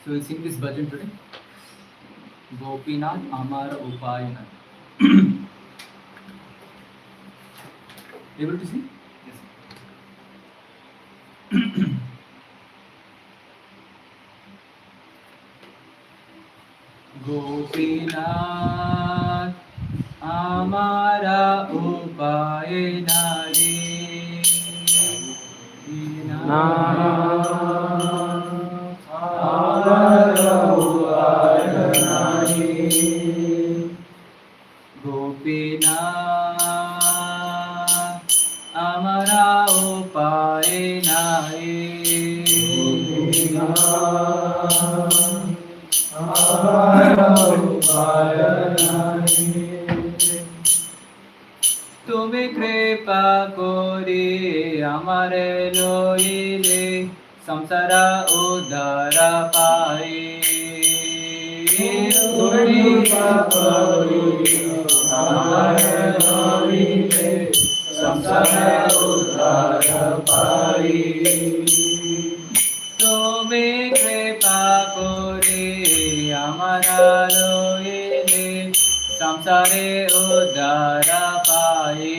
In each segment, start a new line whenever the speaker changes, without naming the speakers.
So we'll sing this bhajan today. Gopinath Amara Upayana. Able to see? Yes. Gopinath Amara Upayana re. Gopinath Amara Upayana re. তুমি কৃপা করে আমারে লইলে সংসার উদ্ধার পাই। তুমি কৃপা করে আমারে লইলে সংসার উদ্ধার পাই। তুমি কৃপা করে আমারা লইলে সংসারে উদ্ধার পাই।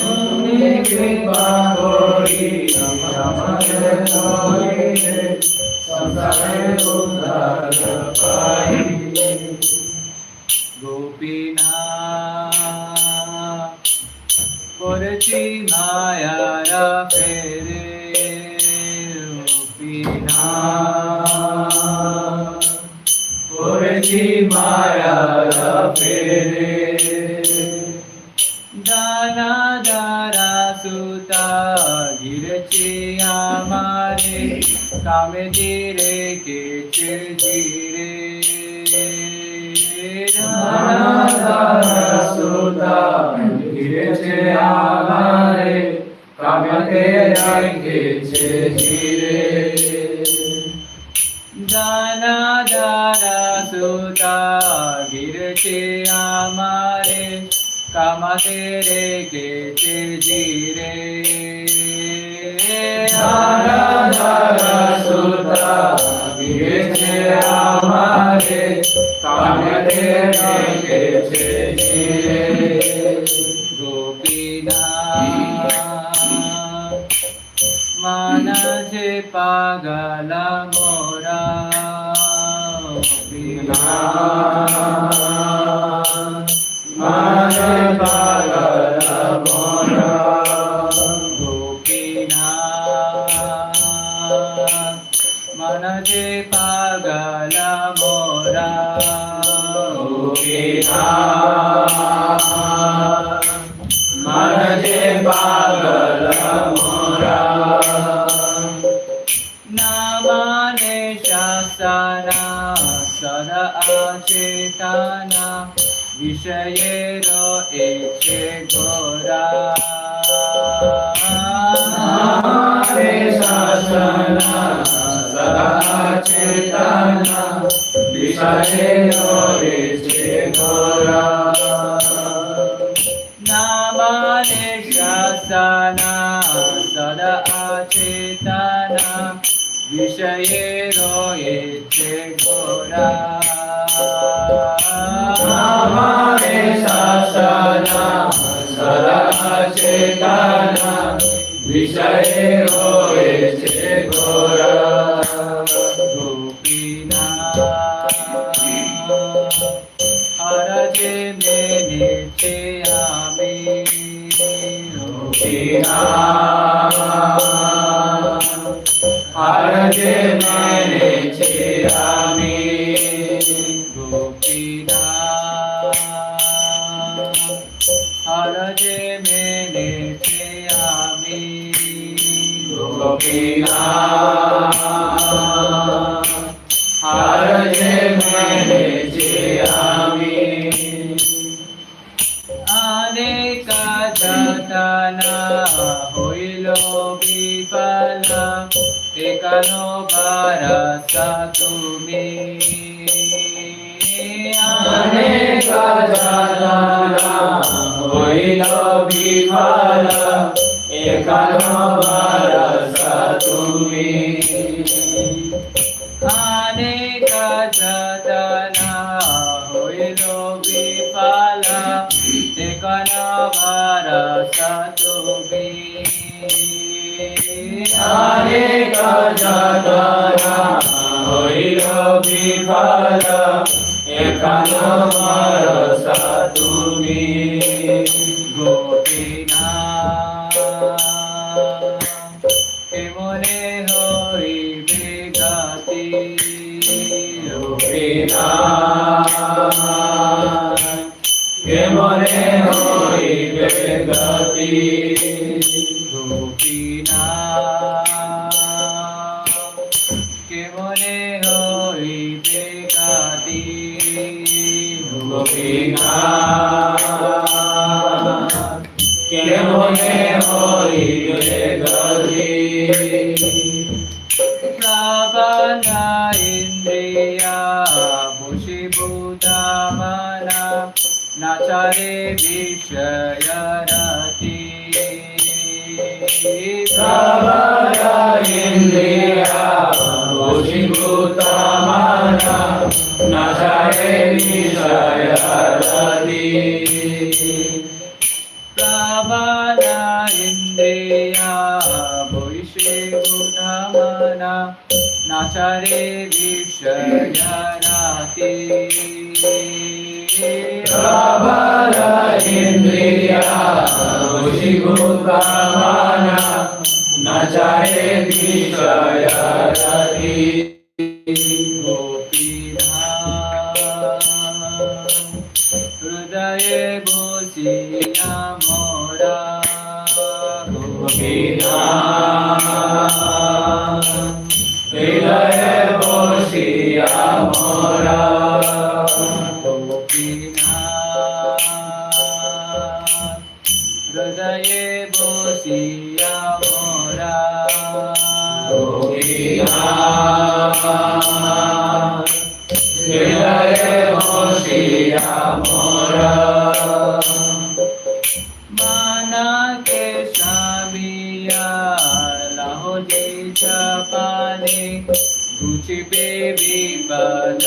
তুমি কৃপা করে আমারে লইলে সংসারে উদ্ধার পাই। গোপীনাথ করেছি মায়ার ফেরে। গোপীনাথ করেছি মায়ার ফেরে। দানা দ্বারা সুতা ঘিরেছি আমারে কামে ধীরে কেছে ধীরে। দানা দ্বারা সুতা ঘিরেছে আমারে কামে রেখেছে ধীরে। দানা দ্বারা সুতা ঘিরেছে আমারে কামাতে রেখেছে ধীরে। দানা দ্বারা সুতা ঘিরেছে আমারে কামাতে রেখেছে ধীরে। গোপীনাথ মানছে পাগল মোরা। গোপীনাথ মানছে পাগল মোরা। গোপীনাথ মানছে পাগল মোরা। গোপীনাথ মানছে পাগল মোরা। না মানে শাসনা সদা চেতনা বিষয়ের ইচ্ছে ঘোরা। মানে শাসনা সদা চেতনা বিষয়ের ইচ্ছে ঘোরা। না মানে শাসনা সদা চেতনা বিষয়ের ইচ্ছে ঘোরা। মানে শাসনা সদা চেতনা বিষয়ের ইচ্ছে ঘোরা। গোপীনাথ হরজে মেনেছে আমি। গোপীনাথ হরজে মেনেছে আমি। গোপীনাথ হরজে মেনেছে আমি। গোপীনাথ হরজে মেনেছে আমি। অনেক যাতনা হইল বিফল একানো ভরস তুমি। অনেক যাতনা হইল বিফল একানো ভরস তুমি। একানা ভারসা তুমি
অনেক যাতনা হইল বিফল এখান ভরসা তুমি
গোপীনাথ কেমনে হইবে গতি
গোপীনাথ কেমনে হইবে গতি
গোপীনাথ কেমনে হইবে গতি
গোপীনাথ কেমনে হইবে গতি
প্রাবনা ইন্দ্রিয়া বশীভূতামনা নাচারে বিষয়রতি
প্রবলা ইন্দ্রিয়া বশীভূতা মনা নাচারে বিষয়রতি
প্রাবনা ইন্দ্রিয়া বশীভূতামনা নাচারে বিষয়রতি
প্রবলা ইন্দ্রিয়া বশীভূতা মনা নাচারে বিষয়রতি
গোপীনাথ হৃদয়ে বসিয়া মোরা
গোপীনাথ হৃদয়ে বসিয়া মোরা
গোপীনাথ হৃদয়ে বসিয়া মোরা
গোপীনাথ হৃদয়ে বসিয়া মোরা
মানাকে স্বামিয়া লাহোজি চাপানে গুছিবে বিপদ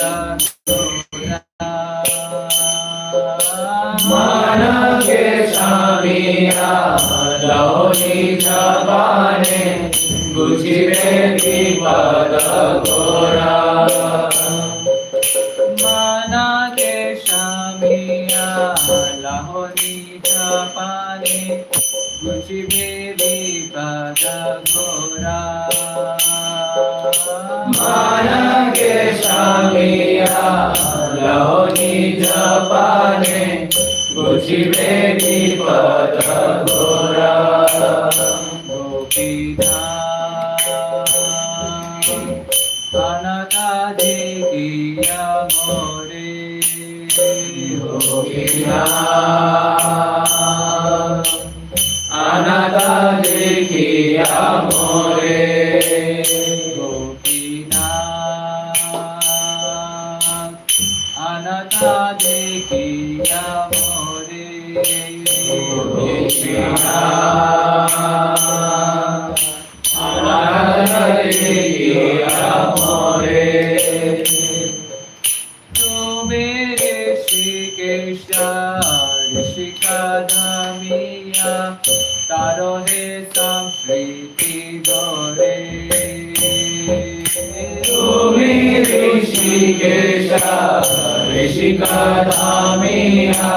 মানকে স্বামিয়া লহরি জবানে বুঝিবে বিপদ ঘোরা
মানাকে স্বামিয়া লাহোরি চাপানে গুছিবে বিপদ ঘোরা
মানকে স্বামিয়া লহরি জবানে বুঝিবে বিপদ ঘোরা
গোপীনাথ অনাথা দেখিয়া মোরে
গোপীনাথ অনাথা দেখিয়া মোরে
গোপীনাথ অনাথা দেখিয়া মোরে
গোপীনাথ অনাথা দেখিয়া মোরে
তুমি ঋষিকেশ ঋষিকাধামিয়া তারহে সংস্কৃতি গরে
তুমি ঋষিকেশ ঋষিকাধামিয়া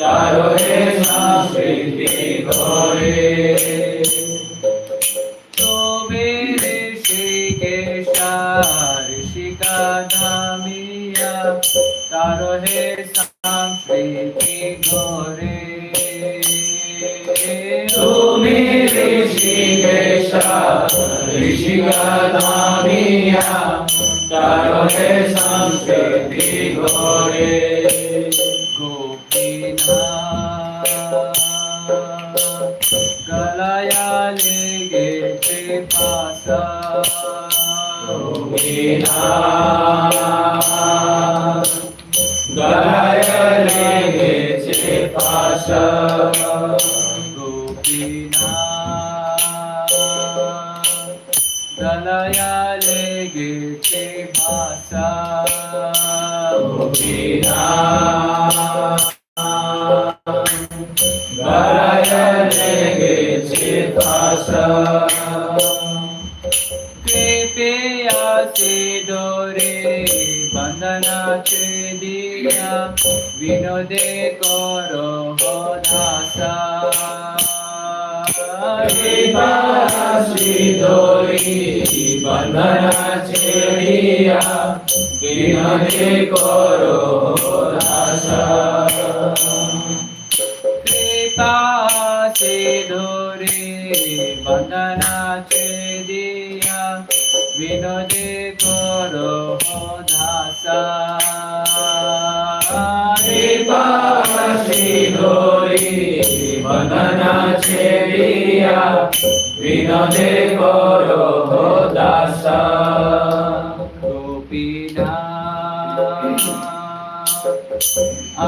তারহে সংস্কৃতি ঘরে
তুমি ঋষিকেশ ঋষিকাধামিয়া তারহে সংস্কৃতি গরে
তুমি ঋষিকেশ ঋষিকাধামিয়া তারহে সংস্কৃতি ঘরে
গোপীনাথ গলায়া লেগেছে পাশা
গোপীনাথ গলায় লেগেছে পাশা
গোপীনাথ গলায়া লেগেছে ভাষা
গোপীনাথ
বিনোদে করো দাসা
কৃপা শ্রীধরি বন্দনা ছেড়িয়া বিনোদে করো দাসা
কৃপা সিধুরে বন্দনা ছেড়িয়া বিনোদে করো দাসা
কৃপা শ্রীধরি বন্দনা ছেড়িয়া বিনোদে করো দাসা
গোপীনা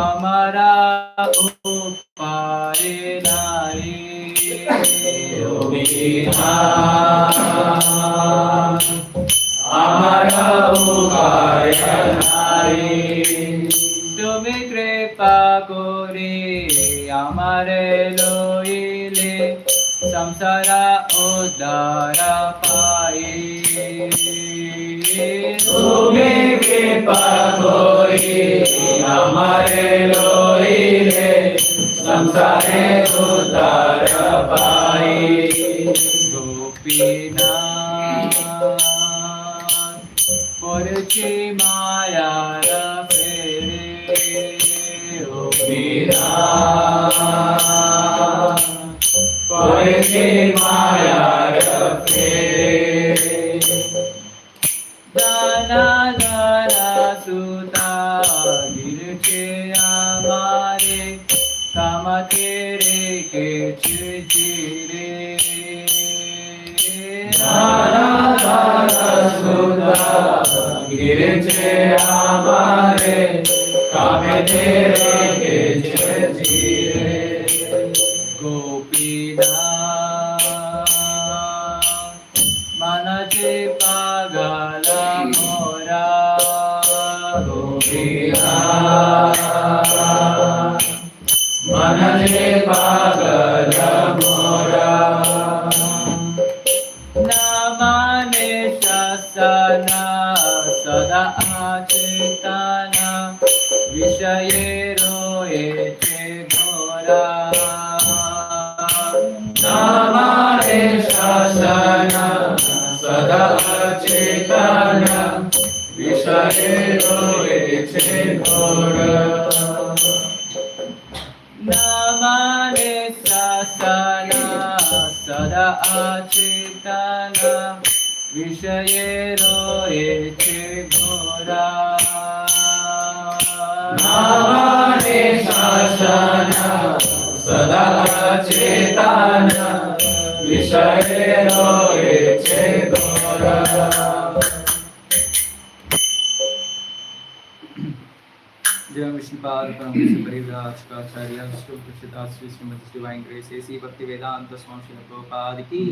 আমারা উপায় নাই
গোপীনা আমারা উপায় নাই
তুমি কৃপা করে আমারে লইলে সংসার উদ্ধার পাই
তুমি কৃপা করে আমারে লইলে সংসারে উদ্ধার পাই
গোপীনাথ পড়ছি মায়ার ফেরে
পড়েছে মায়ার ফেরে
দানা দানা সুতা গিরছে আমারে কামাতে রেখেছে চিরে
দানা দানা সুতা গিরেছে আমারে কামেতে রেখেছে চিরে
গোপীনাথ মানছে পাগল মোরা
গোপীনাথ মনলে পাগল মোরা
না মানে শাসনা সদা চেতনা বিষয়ে রয়েছে ঘোরা
নামারে শাসন সদা চেতন বিষয়ে রয়েছে ঘোর
না মানে শাসনা সদা চেতনা বিষয়ে রয়েছে ঘোরা
নামারে শাসন সদা চেতন বিষয়ে রয়েছে ঘোর
जय विष्णुपाद परम परिव्राज का आचार्य Shri Srimad divine grace A C Bhaktivedanta स्वामी श्रील प्रभुपाद की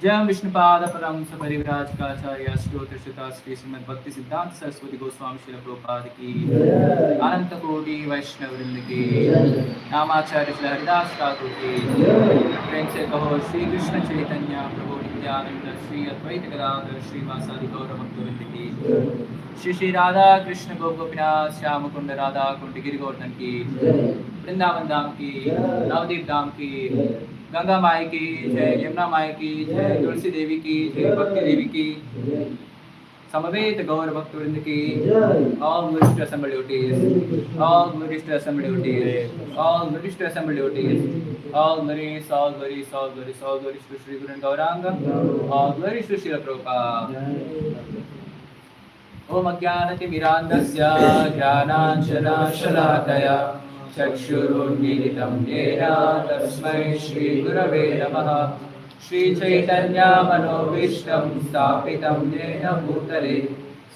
जय विष्णुपाद परम परिव्राज का आचार्य श्री श्रीमद भक्ति सिद्धांत सरस्वती गोस्वामी श्रील प्रभुपाद की अनंत कोटि वैष्णव वृंद की नामाचार्य श्री हरिदास ठाकुर की प्रेम से कहो श्री कृष्ण चैतन्य प्रभु नित्यानंद श्री अद्वैत गदाधर श्रीवासादि गौर भक्तवृंद की श्री श्री राधा कृष्ण गोपीनाथ श्याम कुंड राधा कुंड गिरि गोवर्धन की वृंदावन धाम की नवदीप धाम की गंगा माई की जय यमुना माई की जय तुलसी देवी की जय भक्ति देवी की समवेत गौर भक्त वृंद की all Buddhist assembled devotees, all Buddhist assembled devotees, all Buddhist assembled devotees, all glories, all glories, all glories, all glories to Sri Guru and Gauranga, all glories to Srila Prabhupada. ओम अज्ञानतिमिरान्धस्य ज्ञानाञ्जनशलाकया चक्षुरुन्मीलितं येन तस्मै श्रीगुरवे नमः श्रीचैतन्यमनोभीष्टं स्थापितं येन भूतले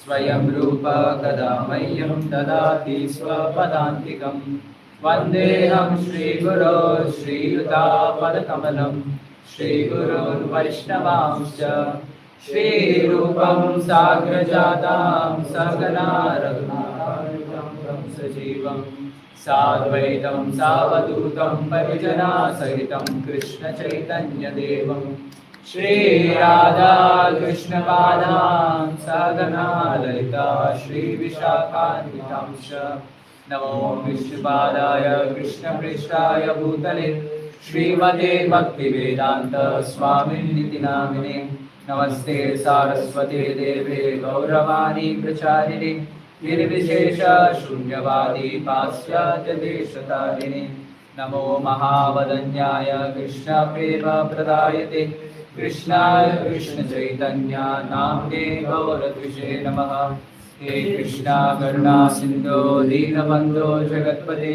स्वयं रूप कदा मह्यं ददाति स्वपदान्तिकं वन्देऽहं श्रीगुरो श्रीयुतापदकमलं श्रीगुरोन् वैष्णवांश्च श्रीरूपं साग्रजातां सकला रघुनाथं सजीवं साद्वैतं सावधूतं परिजनासहितं कृष्णचैतन्यदेवं श्रीराधा कृष्णपादां सकला Lalita श्रीविशाखान्वितांश्च Namo Vishnupadaya Krishna Prishthaya Bhutale Srimate Bhaktivedanta Swamini Namine Namaste Saraswate Deve Gauravani Pracharine Nirvishesha Shunyavadi Pasyatya Deshatarine Namo Mahavadanyaya Krishna Prema Pradayate Krishnaya Krishna Chaitanya Namne Gauradvishe Namaha He Krishna Karuna Sindhu Deenabandhu Jagatpate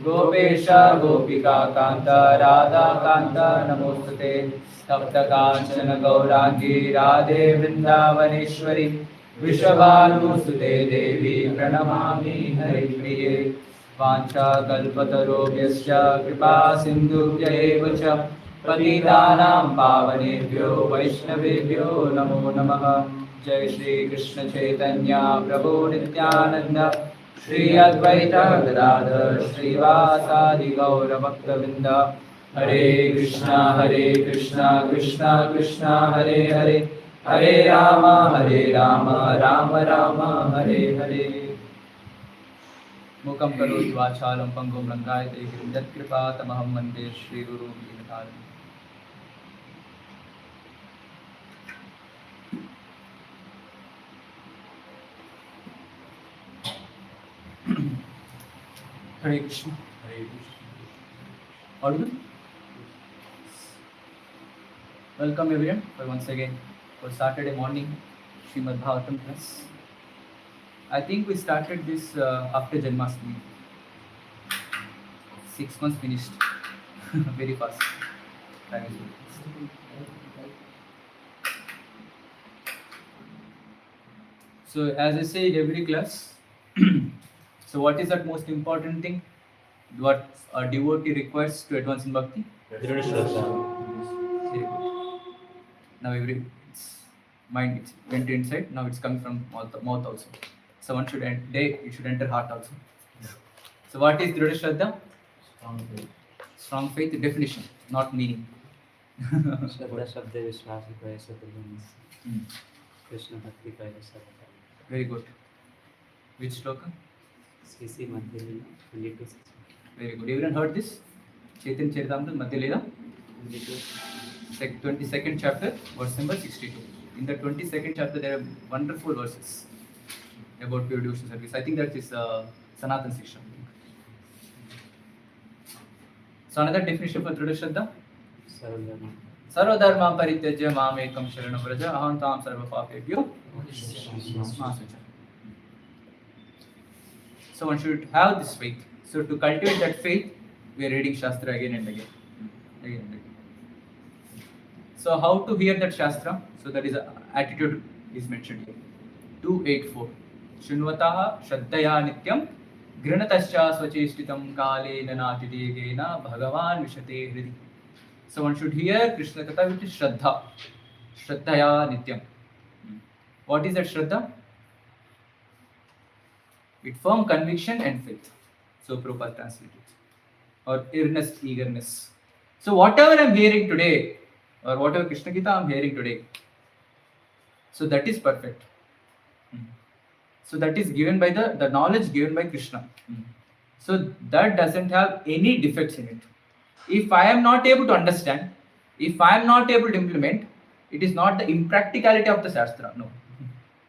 Gopesha Gopika Kanta Radha Kanta Namostate Tapta Kanchana Gaurangi Radhe Vrindavaneshwari Vishabhanusute Devi Pranamami Hari Priye Vancha Kalpatarobhyasya Kripa Sindhubhya eva cha Patitanam Pavanebhyo Vaishnavebhyo Namo Namaha Jai Shri Krishna Chaitanya Prabhu Nityananda Shri Advaita Gadadhar Shri Vasadi Gaura Bhaktavinda Hare Krishna Krishna Krishna Hare Hare Hare Rama Rama Rama Hare Hare Mukam karoti vachalam pangum rangayate girindat kripa tamaham mande Shri Guru Vinitharam. Hare Krishna. Audible? Welcome everyone for once again for Saturday morning Srimad Bhagavatam class. I think we started this after Janmashtami. 6 months finished. Very fast. Time is very fast. So as I say in every class, so what is that most important thing? What a devotee requires to advance in bhakti? Very good. Now it's mind it's went inside. Now it's coming from mouth also. So one should it should enter heart also. So what is Dhrida Shraddha? Strong faith definition, not meaning.
Shraddha Shabda Vishwas Vipaya Saturnis Krishna Bhakti Kaya Sarvata.
Very good. Which sloka?
CC Madhyalila 22.
Very good. Everyone heard this? Chaitanya Charitamrita Madhyalila 22nd chapter, verse number 62. In the 22nd chapter, there are wonderful verses about pure devotional service. I think that is Sanatan Siksha. So another definition for Dhrida Shraddha?
Sarvadharma.
Sarvadharma Parityajya Mamekam Sharanam Vraja Ahantam Sarva Papebhyo Mahasucha. So one should have this faith. So to cultivate that faith, we are reading Shastra again and again. Again and again. So how to hear that Shastra? So that is attitude is mentioned here. 284. Shunvataha Shraddhaya Nityam Grinatascha Swacheshtitam Kale Nanatidegena Bhagavan Vishate Hridi. So one should hear Krishna Katha with Shraddha. Shraddhaya Nityam. What is that Shraddha? With firm conviction and faith. So Prabhupada translated. Or earnest eagerness. So whatever I am hearing today, or whatever Krishna Gita I am hearing today, so that is perfect. So that is given by the knowledge given by Krishna. So that doesn't have any defects in it. If I am not able to understand, if I am not able to implement, it is not the impracticality of the Shastra. No.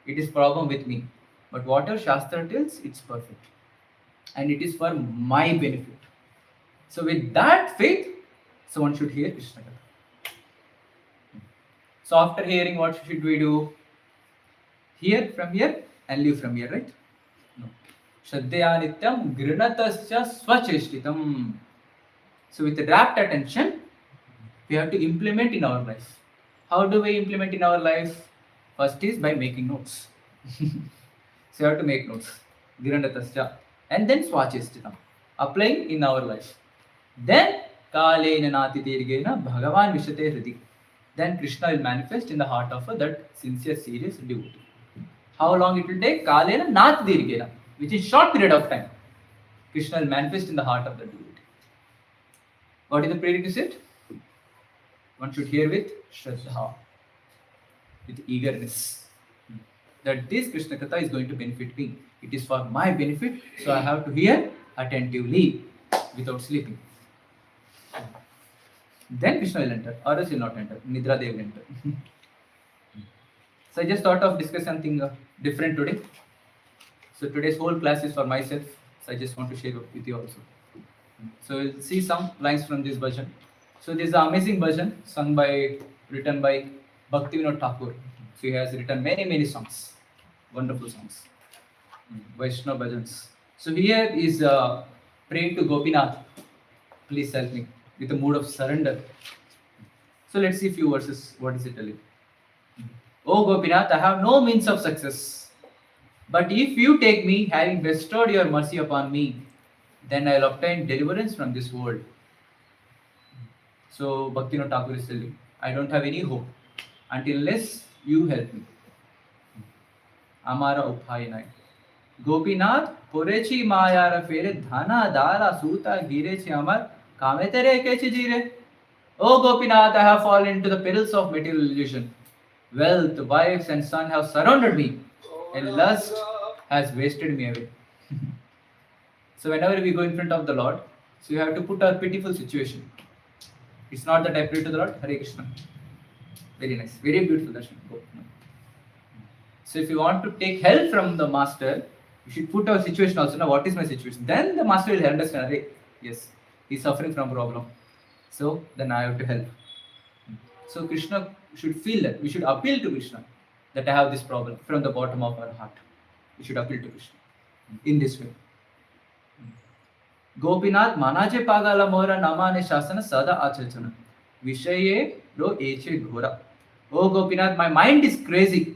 It is problem with me. But whatever Shastra tells, it's perfect. And it is for my benefit. So with that faith, so one should hear Krishna Katha. So after hearing, what should we do? Hear from here and live from here, right? No. Shraddhaya Nityam Grinatascha Swacheshtitam. So with rapt attention, we have to implement in our life. How do we implement in our life? First is by making notes. So you have to make notes. Grinatascha. And then Swacheshtitam. Applying in our life. Then Kalena Nati Dirgena Bhagavan Vishate Hridi. Then Krishna will manifest in the heart of that sincere, serious devotee. How long it will take? Kalena Nati Dirgena. Which is short period of time. Krishna will manifest in the heart of the devotee. What is the prerequisite? One should hear with Shraddha. With eagerness. That this Krishna Katha is going to benefit me. It is for my benefit, so I have to hear attentively without sleeping. Then Krishna will enter, or else he will not enter. Nidra they will enter. So I just thought of discussing something different today. So today's whole class is for myself. So I just want to share with you also. So we'll see some lines from this version. So this is an amazing version written by Bhaktivinoda Thakur. So he has written many songs, wonderful songs, Vaishnava bhajans. So here is praying to Gopinath. Please help me with a mood of surrender. So let's see a few verses. What is it telling? Oh Gopinath, I have no means of success. But if you take me, having bestowed your mercy upon me, then I will obtain deliverance from this world. So Bhaktivinoda Thakur is telling, I don't have any hope unless you help me. Amara uphay nai. Gopinath, porechi mayara fere dhana dara suta girechi amar kame tere kechi jire. Oh Gopinath, I have fallen into the perils of material illusion. Wealth, wives and son have surrounded me, and lust has wasted me away. So whenever we go in front of the Lord, so you have to put our pitiful situation. It's not that I pray to the Lord, Hare Krishna. Very nice, very beautiful darshan. So if you want to take help from the master, you should put our situation also. Now, what is my situation? Then the master will understand. Hey, yes, he's suffering from problem. So then I have to help. So Krishna should feel that. We should appeal to Krishna that I have this problem from the bottom of our heart. We should appeal to Krishna in this way. Gopinath manaje pagala mora namane shasana sada achachana. Vishaye ro eche ghora. Oh Gopinath, my mind is crazy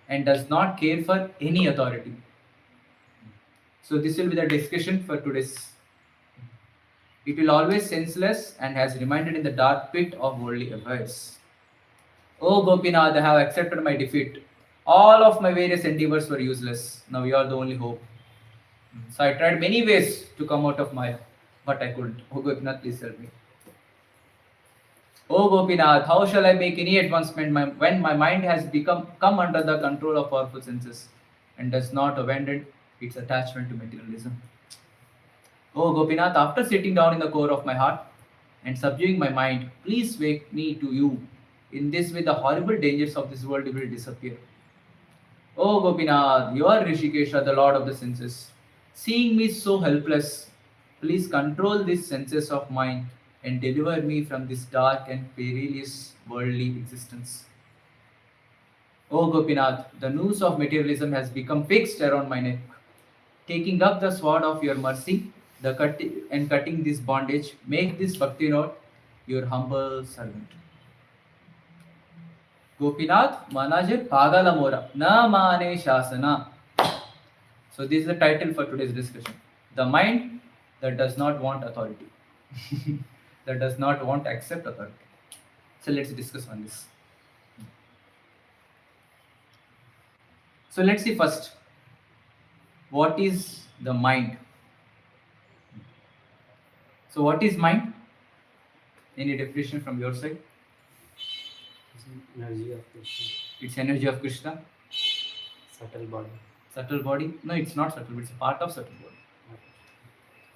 and does not care for any authority. So this will be the discussion for today's. It will always senseless and has remained in the dark pit of worldly affairs. Oh Gopinath, I have accepted my defeat. All of my various endeavors were useless. Now you are the only hope. So I tried many ways to come out of Maya, but I couldn't. Oh Gopinath, please help me. Oh Gopinath, how shall I make any advancement when my mind has come under the control of powerful senses and does not abandon its attachment to materialism? Oh Gopinath, after sitting down in the core of my heart and subduing my mind, please wake me to you. In this way, the horrible dangers of this world will disappear. Oh Gopinath, you are Rishikesha, the Lord of the senses. Seeing me so helpless, please control these senses of mine and deliver me from this dark and perilous worldly existence. Oh Gopinath, the noose of materialism has become fixed around my neck. Taking up the sword of your mercy, cutting this bondage, make this bhakti note your humble servant. Gopinath manaje pagala mora na mane shasana. So this is the title for today's discussion. The mind that does not want authority. That does not want to accept authority. So let's discuss on this. So let's see first, what is the mind? So what is mind? Any definition from your side?
Energy of Krishna.
It's energy of Krishna.
Subtle body.
Subtle body? No, it's not subtle, it's a part of subtle body.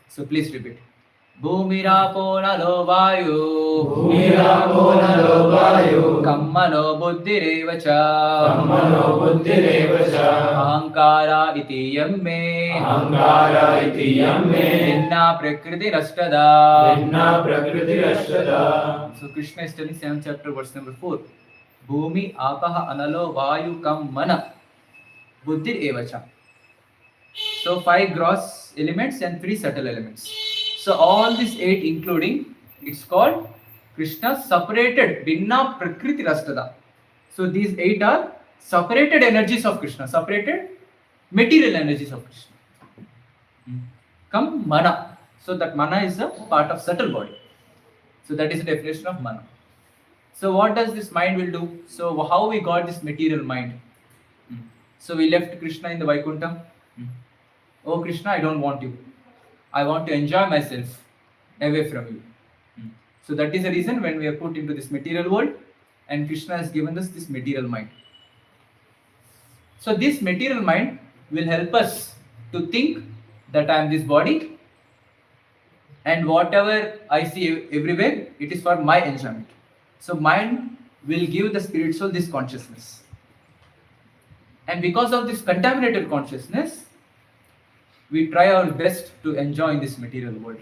So please repeat. Bhumirapo nalo vayu Kammano buddhirevacha Ahankara iti yamme Vinna prakriti rashtada. So Krishna is telling 7th chapter verse number 4. Bhumi apaha analo vayu kammana buddhir evacha. So 5 gross elements and 3 subtle elements. So all these 8 including, it's called Krishna separated Vinna Prakriti Rastada. So these 8 are separated energies of Krishna, separated material energies of Krishna. Come mana. So that mana is a part of subtle body. So that is the definition of mana. So what does this mind will do? So how we got this material mind? So we left Krishna in the Vaikuntha. Oh Krishna, I don't want you. I want to enjoy myself away from you. So that is the reason when we are put into this material world and Krishna has given us this material mind. So this material mind will help us to think that I am this body, and whatever I see everywhere, it is for my enjoyment. So mind will give the spirit soul this consciousness. And because of this contaminated consciousness, we try our best to enjoy in this material world.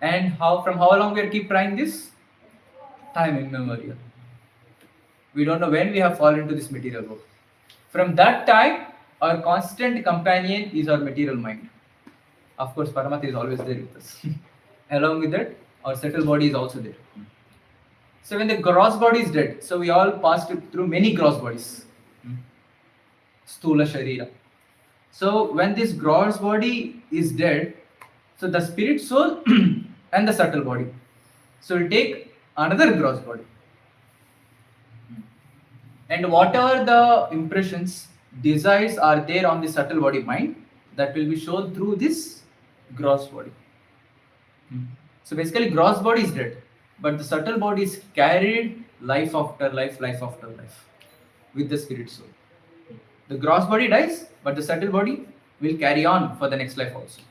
And from how long we keep trying this? Time immemorial. We don't know when we have fallen into this material world. From that time, our constant companion is our material mind. Of course, Paramatma is always there with us. Along with that, our subtle body is also there. So when the gross body is dead, so we all passed through many gross bodies. Stula Sharira. So when this gross body is dead, so the spirit soul and the subtle body, so we'll take another gross body. And whatever the impressions, desires are there on the subtle body mind, that will be shown through this gross body. So basically gross body is dead, but the subtle body is carried life after life with the spirit soul. The gross body dies, but the subtle body will carry on for the next life also.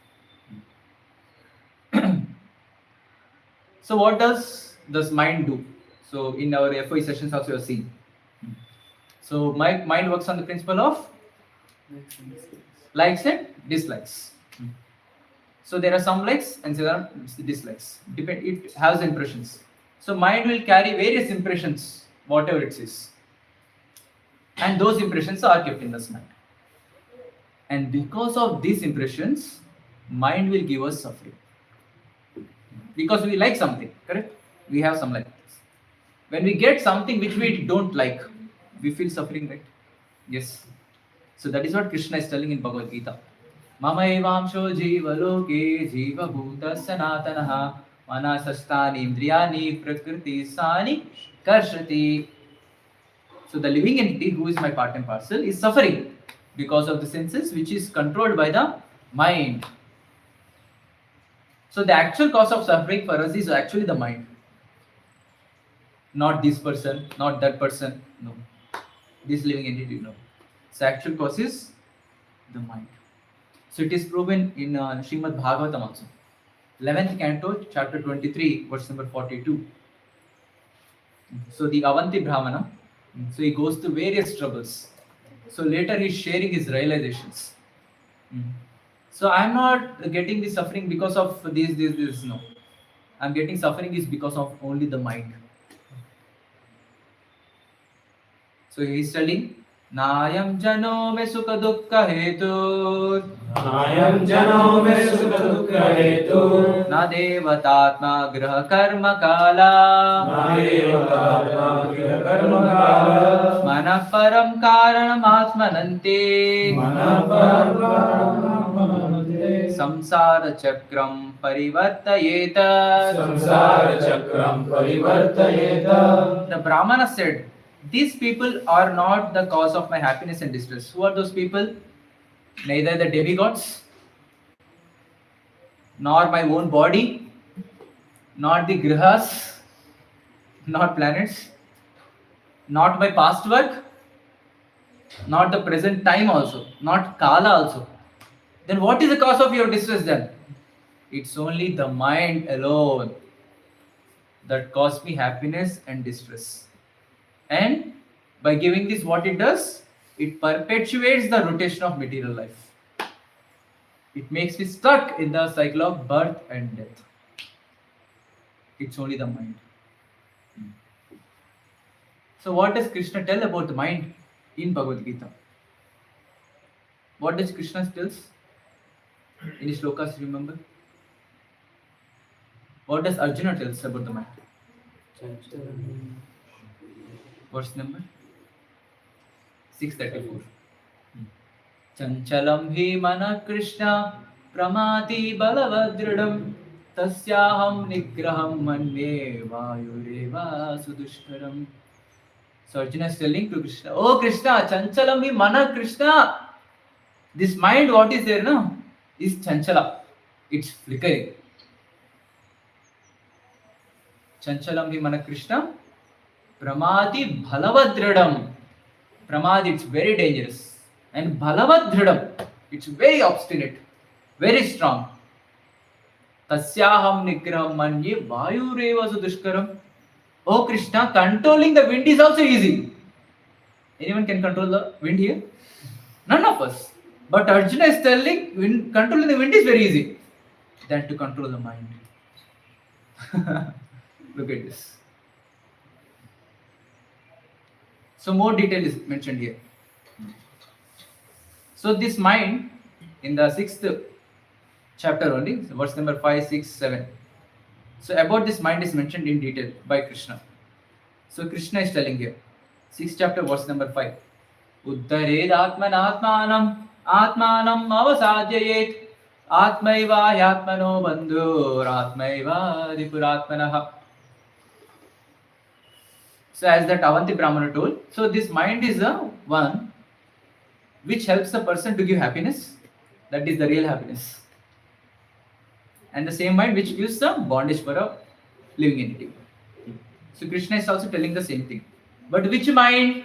So what does this mind do? So in our FOE sessions also you have seen. So my mind works on the principle of likes and dislikes. So there are some likes and there are dislikes. It has impressions. So mind will carry various impressions, whatever it is. And those impressions are kept in this mind. And because of these impressions, mind will give us suffering. Because we like something, correct? We have some like this. When we get something which we don't like, we feel suffering, right? Yes. So that is what Krishna is telling in Bhagavad Gita. Mama evamsho jiva loke jiva bhuta sanatanaha manasastani indriyani prakriti sani karshati. So the living entity, who is my part and parcel, is suffering because of the senses, which is controlled by the mind. So the actual cause of suffering for us is actually the mind. Not this person, not that person, no. This living entity, no. So actual cause is the mind. So it is proven in Srimad Bhagavatam also. 11th canto, chapter 23, verse number 42. So the Avanti Brahmana, so he goes through various troubles. So later he is sharing his realizations. So I am not getting the suffering because of this, no. I am getting suffering is because of only the mind. So he is telling, Nayam jano me sukha dukkha hetur.
Nayam jano me sukha dukkha hetur.
Na devatatma graha karma kala.
Na devatatma graha karma kala.
Mana param karanam atmanante.
Mana param karanam atmanante.
Samsara chakram parivartayeta.
Samsara chakram parivartayeta.
The Brahmana said, these people are not the cause of my happiness and distress. Who are those people? Neither the demigods, nor my own body, not the grihas, not planets, not my past work, not the present time also, not Kala also. Then what is the cause of your distress then? It's only the mind alone that caused me happiness and distress. And by giving this, what it does? It perpetuates the rotation of material life. It makes me stuck in the cycle of birth and death. It's only the mind. So what does Krishna tell about the mind in Bhagavad Gita? What does Krishna tell in his shlokas, remember? What does Arjuna tell us about the mind? Verse number 634. Chanchalam hi mana Krishna pramati balavadridam tasyaham nigraham manye vayureva sudushkaram. So Arjuna is telling to Krishna, oh Krishna, chanchalam hi mana Krishna. This mind, what is there now, is chanchala. It's flickering. Chanchalam hi mana Krishna Pramati bhalavadridam. Pramad, it's very dangerous. And bhalavat dhridam, it's very obstinate, very strong. Tasyaham nigraham manye vayureva dushkaram. Oh Krishna, controlling the wind is also easy. Anyone can control the wind here? None of us. But Arjuna is telling controlling the wind is very easy than to control the mind. Look at this. So more detail is mentioned here. So this mind in the 6th chapter only, so verse number 5, 6, 7. So about this mind is mentioned in detail by Krishna. So Krishna is telling here, 6th chapter verse number 5. Uddared atmanatmanam atmanam avasajyayet atmaiva yatmano bandhur atmaiva dipuratmanah. So as that Avanti Brahmana told, so this mind is the one which helps the person to give happiness. That is the real happiness. And the same mind which gives some bondage for a living entity. So Krishna is also telling the same thing. But which mind?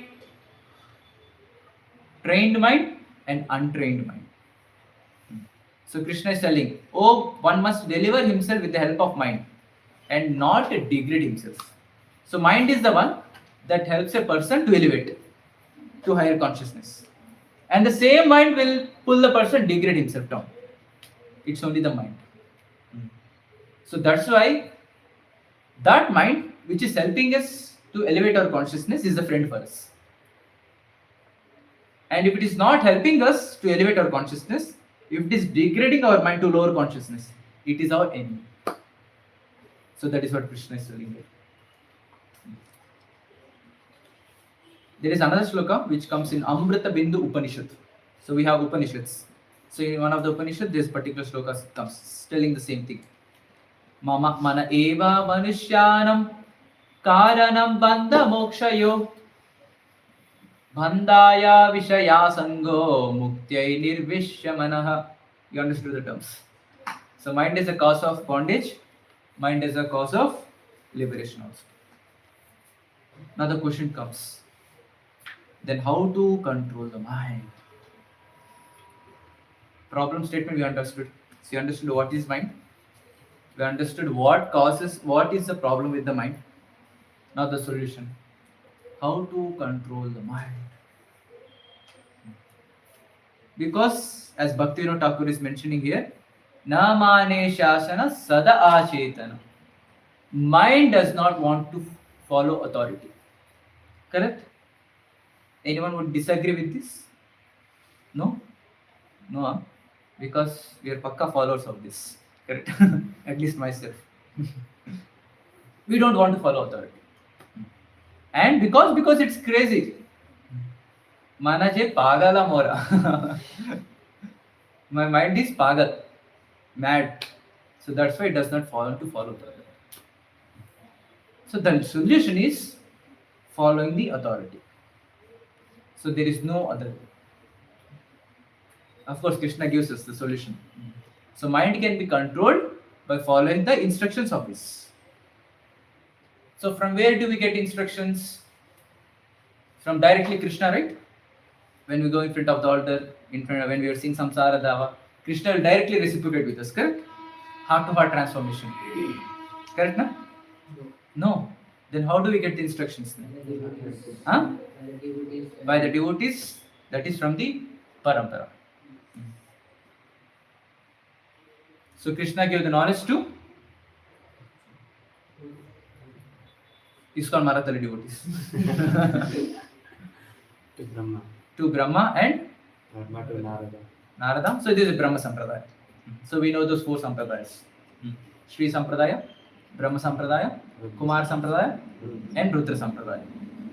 Trained mind and untrained mind. So Krishna is telling, oh, one must deliver himself with the help of mind and not degrade himself. So mind is the one that helps a person to elevate to higher consciousness. And the same mind will pull the person degrade himself down. It's only the mind. So that's why that mind which is helping us to elevate our consciousness is the friend for us. And if it is not helping us to elevate our consciousness, if it is degrading our mind to lower consciousness, it is our enemy. So that is what Krishna is telling here. There is another sloka which comes in Amrita Bindu Upanishad. So we have Upanishads. So in one of the Upanishads, this particular sloka comes telling the same thing. Mama mana eva manushyanam karanam bandha mokshayo bandhaya vishaya sango muktyai nirvishya manaha. You understood the terms. So mind is a cause of bondage, mind is a cause of liberation also. Now the question comes, then how to control the mind? Problem statement we understood. So you understood what is mind? We understood what is the problem with the mind. Now the solution. How to control the mind? Because as Bhaktivinoda Thakur is mentioning here, na mane shasana sada achetana. Mind does not want to follow authority. Correct? Anyone would disagree with this? No? No, huh? Because we are pakka followers of this. Correct? At least myself. We don't want to follow authority. And because it's crazy. Manaje pagala mora. My mind is pagal, mad. So that's why it does not follow authority. So the solution is following the authority. So there is no other way. Of course, Krishna gives us the solution. So mind can be controlled by following the instructions of this. So from where do we get instructions? From directly Krishna, right? When we go in front of the altar, when we are seeing Samsara Dava, Krishna will directly reciprocate with us, correct? Heart-to-heart transformation. Correct, na? No. Then how do we get the instructions? Huh? By the devotees, that is from the parampara. So Krishna gave the knowledge to ISKCON Maratali devotees. To Brahma and Narada. So this is Brahma Sampradaya. So we know those 4 Sampradayas. Shri Sampradaya, Brahma Sampradaya, Kumar Sampradaya and Rudra Sampradaya.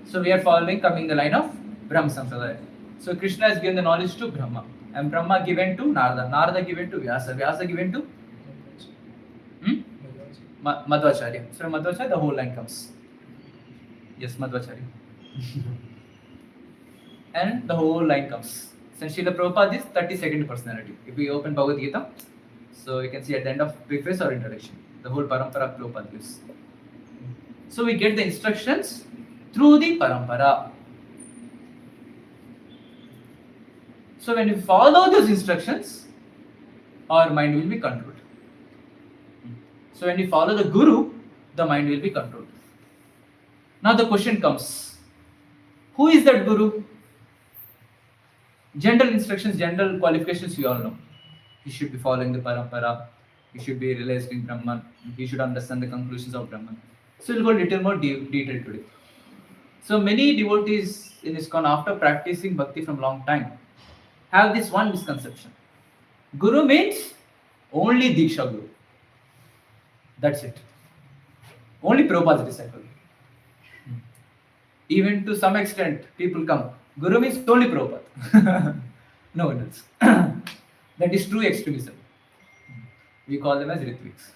So we are coming the line of Brahma Sampradaya. So Krishna has given the knowledge to Brahma and Brahma given to Narada. Narada given to Vyasa. Vyasa given to Madhvacharya. So Madhvacharya, the whole line comes. Yes, Madhvacharya. And the whole line comes. Since Srila Prabhupada is 32nd personality. If we open Bhagavad Gita, so you can see at the end of preface or introduction, the whole parampara Prabhupada gives. So we get the instructions through the parampara. So when we follow those instructions, our mind will be controlled. So when we follow the Guru, the mind will be controlled. Now the question comes, who is that Guru? General instructions, general qualifications, you all know. He should be following the parampara, he should be realized in Brahman, he should understand the conclusions of Brahman. So we'll go a little more detail today. So many devotees in ISKCON, after practicing bhakti from long time, have this one misconception. Guru means only Diksha Guru. That's it. Only Prabhupada's disciple. Even to some extent, people come. Guru means only Prabhupada. No one else. That is true extremism. We call them as Ritviks.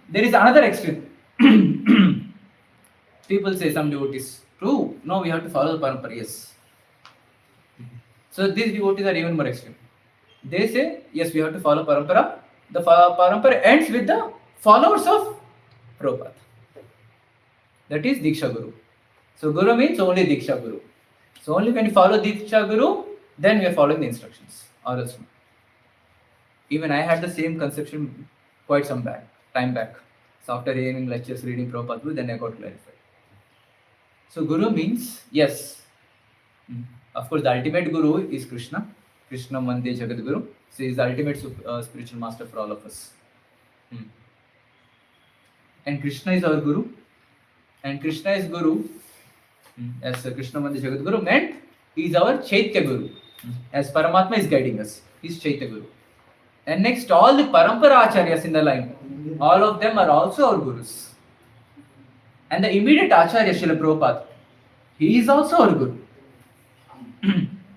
There is another extreme. People say, some devotees, true, no, we have to follow the parampara, yes. So these devotees are even more extreme. They say, yes, we have to follow parampara. The parampara ends with the followers of Prabhupada. That is Diksha Guru. So Guru means only Diksha Guru. So only when you follow Diksha Guru, then we are following the instructions. Or else no. Even I had the same conception quite some time back. So after hearing lectures, reading Prabhupada, then I got clarified. So Guru means, yes, of course the ultimate Guru is Krishna. Krishna Mande Jagat Guru. So he is the ultimate spiritual master for all of us. And Krishna is our Guru. And Krishna is Guru. As Krishna Mande Jagat Guru meant he is our Chaitya Guru. As Paramatma is guiding us, he is Chaitya Guru. And next, all the Parampara Acharyas in the line, all of them are also our Gurus. And the immediate Acharya, Srila Prabhupada, he is also our Guru.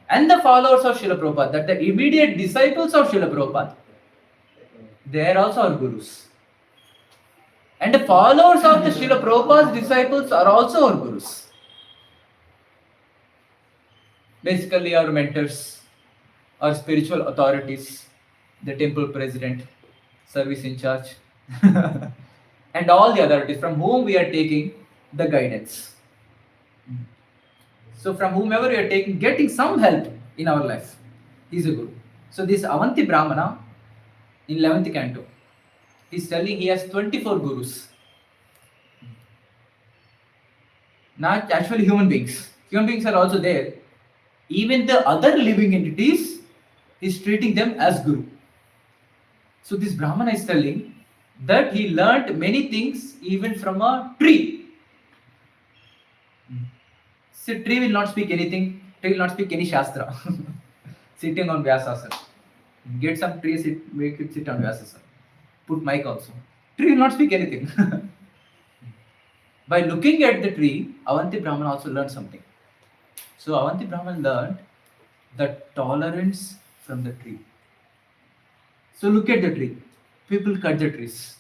And the followers of Srila Prabhupada, that the immediate disciples of Srila Prabhupada, they are also our Gurus. And the followers of the Srila Prabhupada's disciples are also our Gurus. Basically, our mentors, our spiritual authorities, the temple president, service in charge, and all the authorities from whom we are taking the guidance. So from whomever we are getting some help in our life, he is a Guru. So this Avanti Brahmana in 11th canto, he is telling he has 24 Gurus. Not actually human beings. Human beings are also there. Even the other living entities, he is treating them as Guru. So this Brahmana is telling that he learnt many things even from a tree. So tree will not speak anything, tree will not speak any Shastra. Sitting on Vyasasana. Get some tree, make it sit on Vyasasana. Put mic also. Tree will not speak anything. By looking at the tree, Avanti Brahman also learned something. So Avanti Brahman learned the tolerance from the tree. So look at the tree. People cut the trees.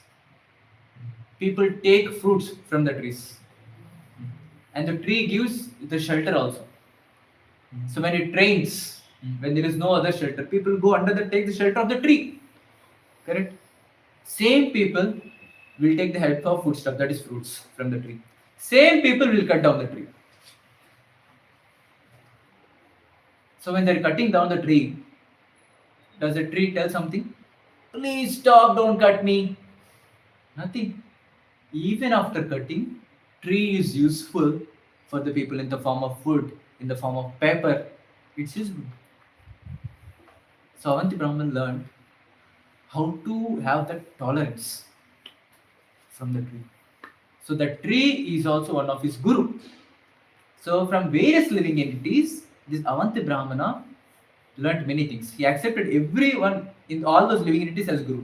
People take fruits from the trees. And the tree gives the shelter also. So when it rains, when there is no other shelter, people go under take the shelter of the tree. Correct? Same people will take the help of foodstuff, that is fruits from the tree. Same people will cut down the tree. So when they are cutting down the tree, does the tree tell something? Please stop, don't cut me. Nothing. Even after cutting, tree is useful for the people in the form of food, in the form of paper. It's useful. So Avanti Brahman learned how to have that tolerance from the tree. So the tree is also one of his guru. So from various living entities, this Avanti Brahmana learnt many things. He accepted everyone in all those living entities as guru.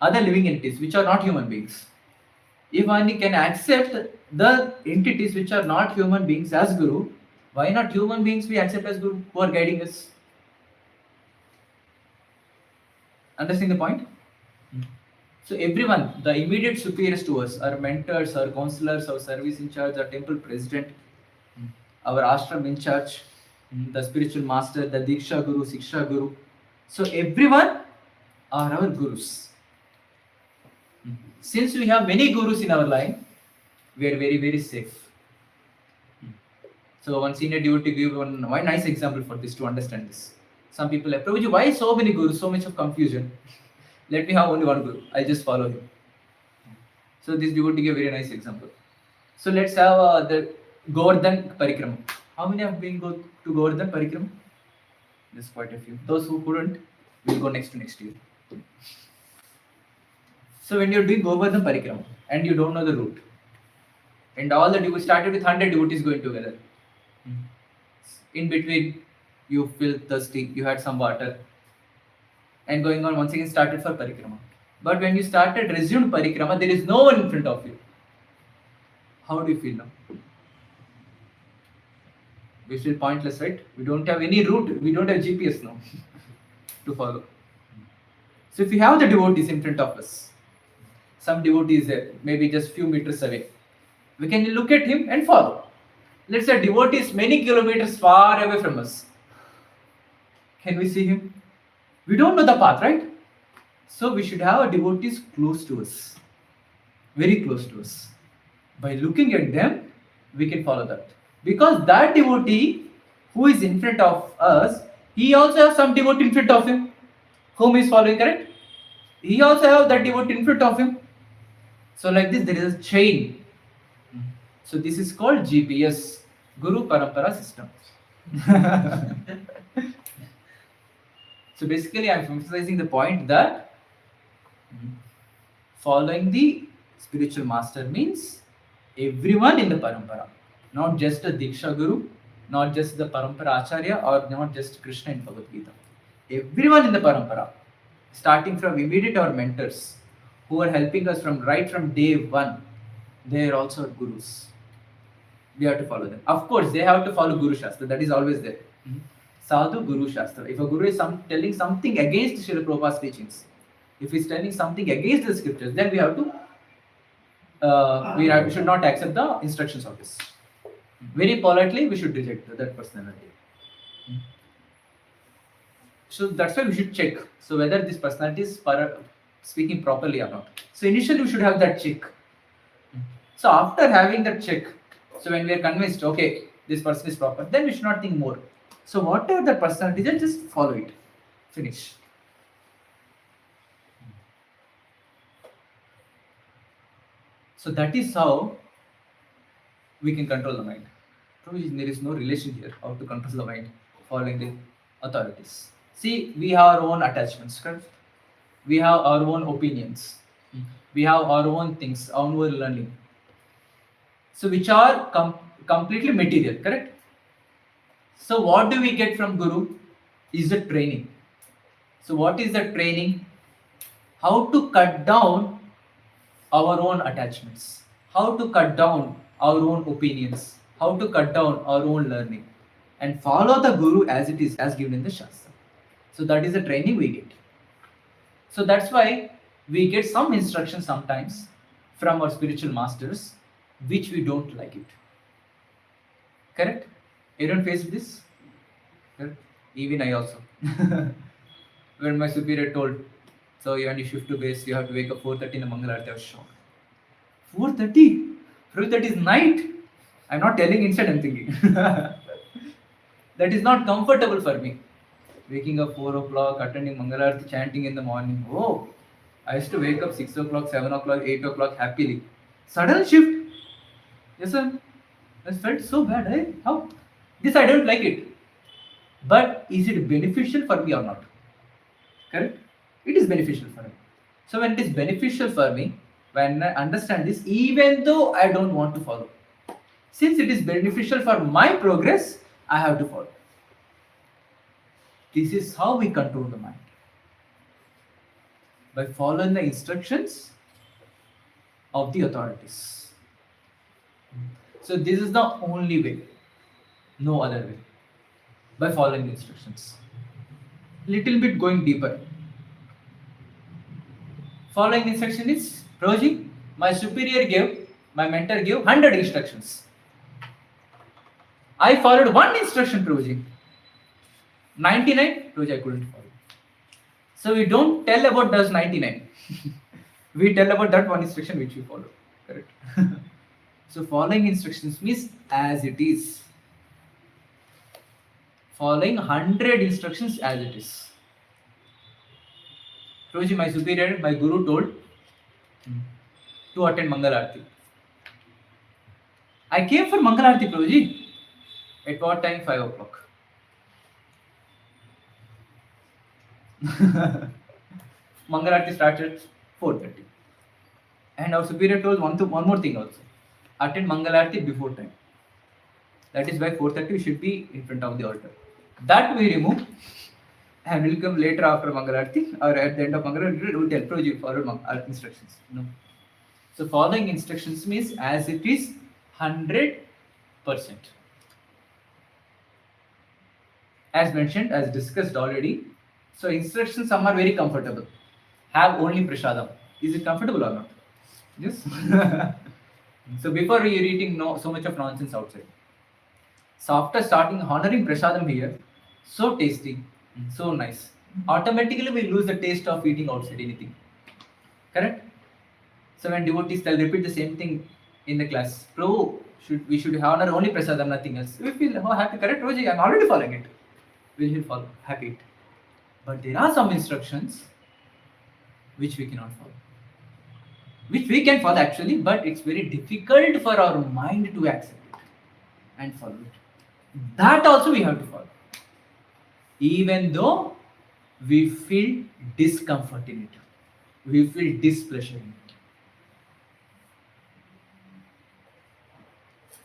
Other living entities which are not human beings. If one can accept the entities which are not human beings as guru, why not human beings we accept as guru who are guiding us? Understand the point? So everyone, the immediate superiors to us, our mentors, our counselors, our service in charge, our temple president, our ashram in charge, the spiritual master, the Diksha Guru, Siksha Guru. So everyone are our gurus. Since we have many gurus in our line, we are very, very safe. So one senior devotee gave one nice example for this to understand this. Some people like, Prabhuji, why so many gurus, so much of confusion? Let me have only one guru. I just follow him. So this devotee gave a very nice example. So let's have the Govardhan Parikrama. How many have been go to Govardhan Parikrama? There's quite a few. Those who couldn't, will go next year. So when you're doing Govardhan Parikrama and you don't know the route, and all the devotees started with 100 devotees going together. In between, you feel thirsty, you had some water, and going on once again started for Parikrama. But when you started resumed Parikrama, there is no one in front of you. How do you feel now? We feel pointless, right? We don't have any route, we don't have GPS now to follow. So if you have the devotees in front of us, some devotees there, maybe just few meters away, we can look at him and follow. Let's say devotee is many kilometers far away from us. Can we see him? We don't know the path, right? So we should have devotees close to us, very close to us. By looking at them, we can follow that. Because that devotee who is in front of us, he also has some devotee in front of him, whom he is following, correct? He also has that devotee in front of him. So like this, there is a chain. So this is called GPS, Guru Parampara system. So basically, I am emphasizing the point that following the spiritual master means everyone in the parampara, not just a Diksha Guru, not just the Parampara Acharya, or not just Krishna in Bhagavad Gita. Everyone in the parampara, starting from immediate our mentors, who are helping us right from day one, they are also gurus. We have to follow them. Of course, they have to follow Guru Shastra. That is always there. Sadhu Guru Shastra. If a guru is telling something against Srila Prabhupada's teachings, if he is telling something against the scriptures, then we have to we should not accept the instructions of this. Very politely, we should reject that personality. So that's why we should check. So whether this personality is speaking properly or not. So initially, we should have that check. So after having that check, so when we are convinced, okay, this person is proper, then we should not think more. So whatever the personality is, just follow it. Finish. So that is how we can control the mind. There is no relation here how to control the mind following the authorities. See, we have our own attachments, correct? We have our own opinions. We have our own things, our own learning. So which are completely material, correct? So what do we get from Guru? Is the training. So what is the training? How to cut down our own attachments. How to cut down our own opinions. How to cut down our own learning. And follow the Guru as it is, as given in the Shastra. So that is the training we get. So that's why we get some instructions sometimes from our spiritual masters, which we don't like it. Correct? Everyone faced this? Correct? Even I also. When my superior told, so when you shift to base, you have to wake up 4:30 in the Mangalarti, I was shocked. 4:30? Prabhu, that is night. I'm not telling inside, I'm thinking. That is not comfortable for me. Waking up 4 o'clock, attending Mangalarti, chanting in the morning. Oh, I used to wake up 6 o'clock, 7 o'clock, 8 o'clock happily. Sudden shift. Yes, sir. I felt so bad. Eh? How? This I don't like it. But is it beneficial for me or not? Correct? It is beneficial for me. So when it is beneficial for me, when I understand this, even though I don't want to follow, since it is beneficial for my progress, I have to follow. This is how we control the mind. By following the instructions of the authorities. So this is the only way. No other way. By following the instructions. Little bit going deeper. Following the instruction is, Prabhuji, my superior gave, my mentor gave 100 instructions. I followed one instruction, Prabhuji. 99, Prabhuji, I couldn't follow. So we don't tell about those 99. We tell about that one instruction which we follow. Correct? So following instructions means as it is. following 100 instructions as it is. Prabhuji, my superior, my guru told to attend Mangal Aarti. I came for Mangal Aarti, Prabhuji. At what time? 5 o'clock. Mangal Aarti starts at 4:30. And our superior told one more thing also. Attend Mangal Aarti before time. That is by 4:30 we should be in front of the altar. That we remove and will come later after Mangal Aarti or at the end of Mangal Aarti we will tell Prabhuji follow our instructions. No. So following instructions means as it is 100%. As mentioned, as discussed already. So instructions some are very comfortable. Have only prasadam. Is it comfortable or not? Yes. So before you're eating so much of nonsense outside. So after starting honoring prasadam here, so tasty, so nice. Automatically we lose the taste of eating outside anything. Correct? So when devotees they'll repeat the same thing in the class. Prabhu, we should honor only prasadam, nothing else. We feel happy. Correct, Roji? I'm already following it. We will follow. Happy it. But there are some instructions which we cannot follow. Which we can follow actually, but it's very difficult for our mind to accept it and follow it. That also we have to follow. Even though we feel discomfort in it, we feel displeasure in it.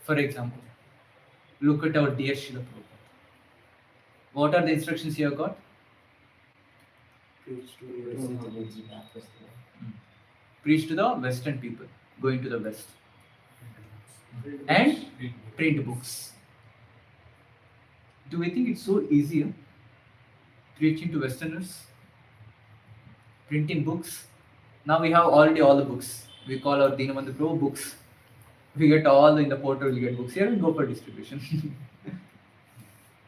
For example, look at our dear Srila Prabhupada. What are the instructions you have got? Preach to the Western people, going to the West. And print books. Do we think it's so easy? Preaching to Westerners? Printing books? Now we have already all the books. We call our Dinamandhu Pro books. We get all in the portal, we get books here and go for distribution.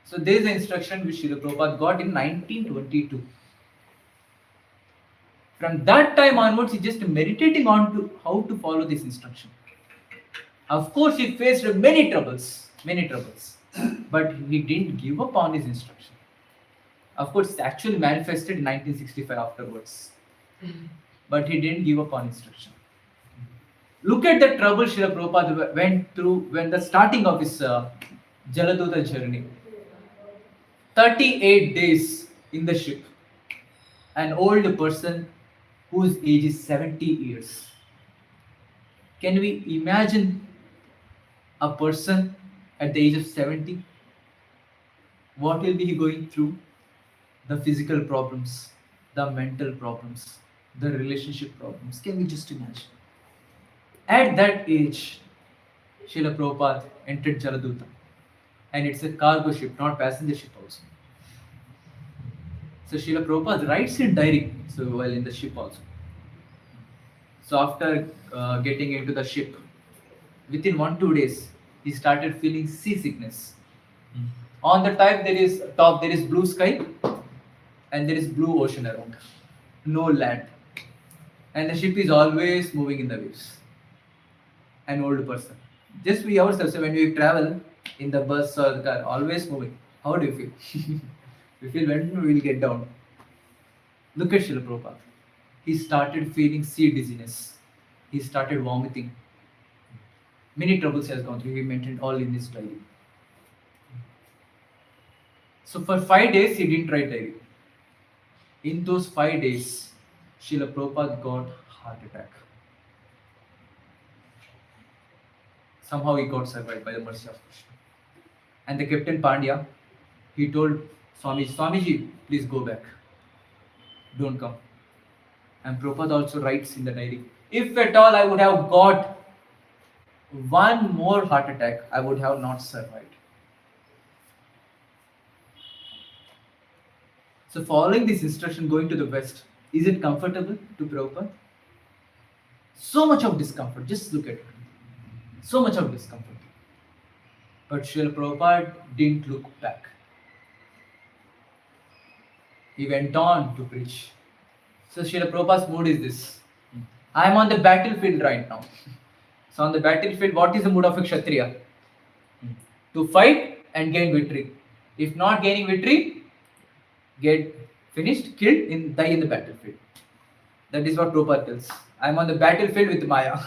So there is an instruction which Srila Prabhupada got in 1922. From that time onwards, he just meditating on to how to follow this instruction. Of course, he faced many troubles, but he didn't give up on his instruction. Of course, it actually manifested in 1965 afterwards, but he didn't give up on instruction. Look at the trouble Srila Prabhupada went through when the starting of his Jaladuta journey. 38 days in the ship. An old person whose age is 70 years. Can we imagine a person at the age of 70? What will be he going through? The physical problems, the mental problems, the relationship problems. Can we just imagine? At that age, Srila Prabhupada entered Jaladuta. And it's a cargo ship, not passenger ship also. So Srila Prabhupada writes in diary, so while in the ship also. So after getting into the ship, within 1-2 days, he started feeling seasickness. On the top there is blue sky and there is blue ocean around. No land. And the ship is always moving in the waves. An old person. Just we ourselves, when we travel in the bus or the car, always moving. How do you feel? We feel when we will get down. Look at Srila Prabhupada. He started feeling sea dizziness. He started vomiting. Many troubles he has gone through. He mentioned all in his diary. So for 5 days he didn't write diary. In those 5 days, Srila Prabhupada got heart attack. Somehow he got survived by the mercy of Krishna. And the Captain Pandya, he told Swamiji, please go back. Don't come. And Prabhupada also writes in the diary, if at all I would have got one more heart attack, I would have not survived. So following this instruction, going to the West, is it comfortable to Prabhupada? So much of discomfort, just look at it. So much of discomfort. But Srila Prabhupada didn't look back. He went on to preach. So Srila Prabhupada's mood is this. I am on the battlefield right now. So on the battlefield, what is the mood of a Kshatriya? To fight and gain victory. If not gaining victory, get finished, killed, die in the battlefield. That is what Prabhupada tells. I am on the battlefield with Maya.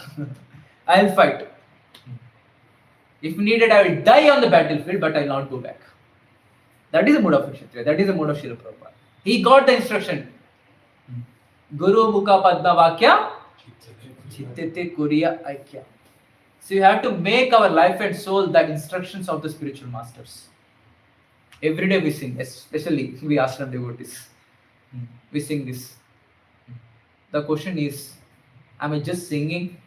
I will fight. If needed, I will die on the battlefield, but I will not go back. That is the mood of Kshatriya. That is the mood of Srila Prabhupada. He got the instruction. Guru Mukha Padma Vakya Chittete Kuriya Aikya. So you have to make our life and soul the instructions of the spiritual masters. Every day we sing, especially we ashram devotees. We sing this. The question is, am I just singing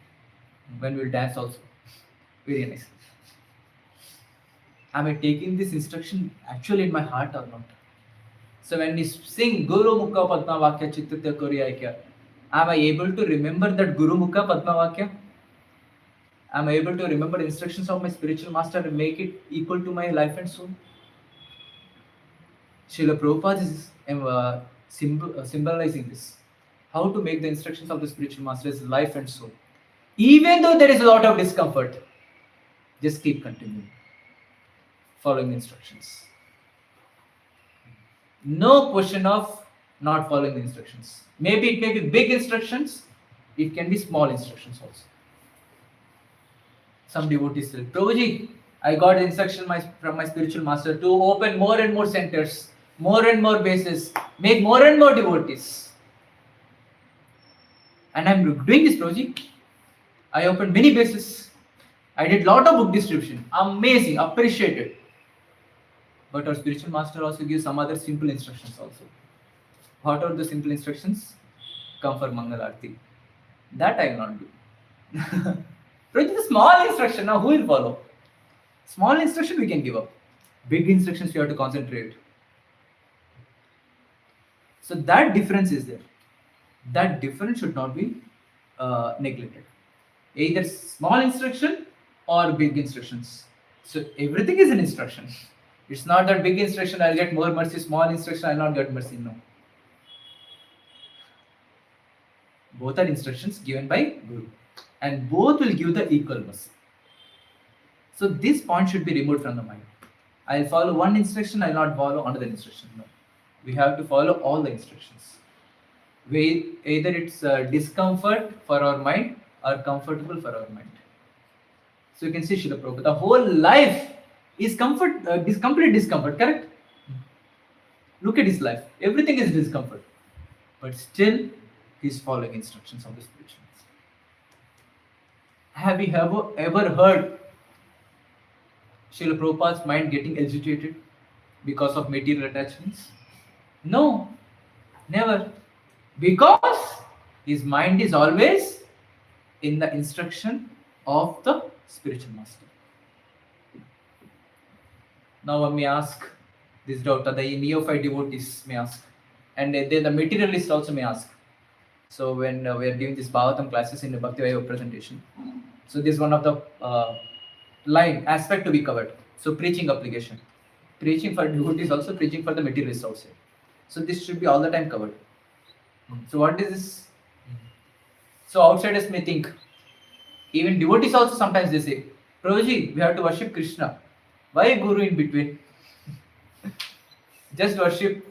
when we'll dance also? Very nice. Am I taking this instruction actually in my heart or not? So when we sing Guru Mukha Padma Vakya Chittata Kuriya Aikya, am I able to remember that Guru Mukha Padma Vakya? Am I able to remember instructions of my spiritual master and make it equal to my life and soul? Srila Prabhupada is symbolizing this. How to make the instructions of the spiritual master is life and soul. Even though there is a lot of discomfort, just keep continuing, following the instructions. No question of not following the instructions. Maybe it may be big instructions, it can be small instructions also. Some devotees say, Prabhuji, I got the instruction from my spiritual master to open more and more centers, more and more bases, make more and more devotees. And I'm doing this, Prabhuji. I opened many bases. I did lot of book distribution. Amazing, appreciated. But our spiritual master also gives some other simple instructions also. What are the simple instructions? Come for Mangal Aarti. That I will not do. Prabhuji, the small instruction, now who will follow? Small instruction we can give up. Big instructions we have to concentrate. So that difference is there. That difference should not be neglected. Either small instruction or big instructions. So everything is an instruction. It's not that big instruction I'll get more mercy, small instruction I'll not get mercy. No. Both are instructions given by Guru. And both will give the equal mercy. So this point should be removed from the mind. I'll follow one instruction, I'll not follow another instruction. No. We have to follow all the instructions. Either it's discomfort for our mind or comfortable for our mind. So you can see Srila Prabhupada, the whole life is complete discomfort, correct? Look at his life. Everything is discomfort. But still, he's following instructions of the spiritual. Have you ever heard Srila Prabhupada's mind getting agitated because of material attachments? No, never. Because his mind is always in the instruction of the spiritual master. Now one may ask this doubt, the neophyte devotees may ask, and then the materialists also may ask. So when we are doing this Bhagavatam classes in the Bhakti Vaibhav presentation, so this is one of the aspect to be covered. So preaching obligation. Preaching for devotees also, preaching for the materialists also. So this should be all the time covered. So what is this? So outsiders may think, even devotees also sometimes they say, Prabhuji, we have to worship Krishna. Why Guru in between? Just worship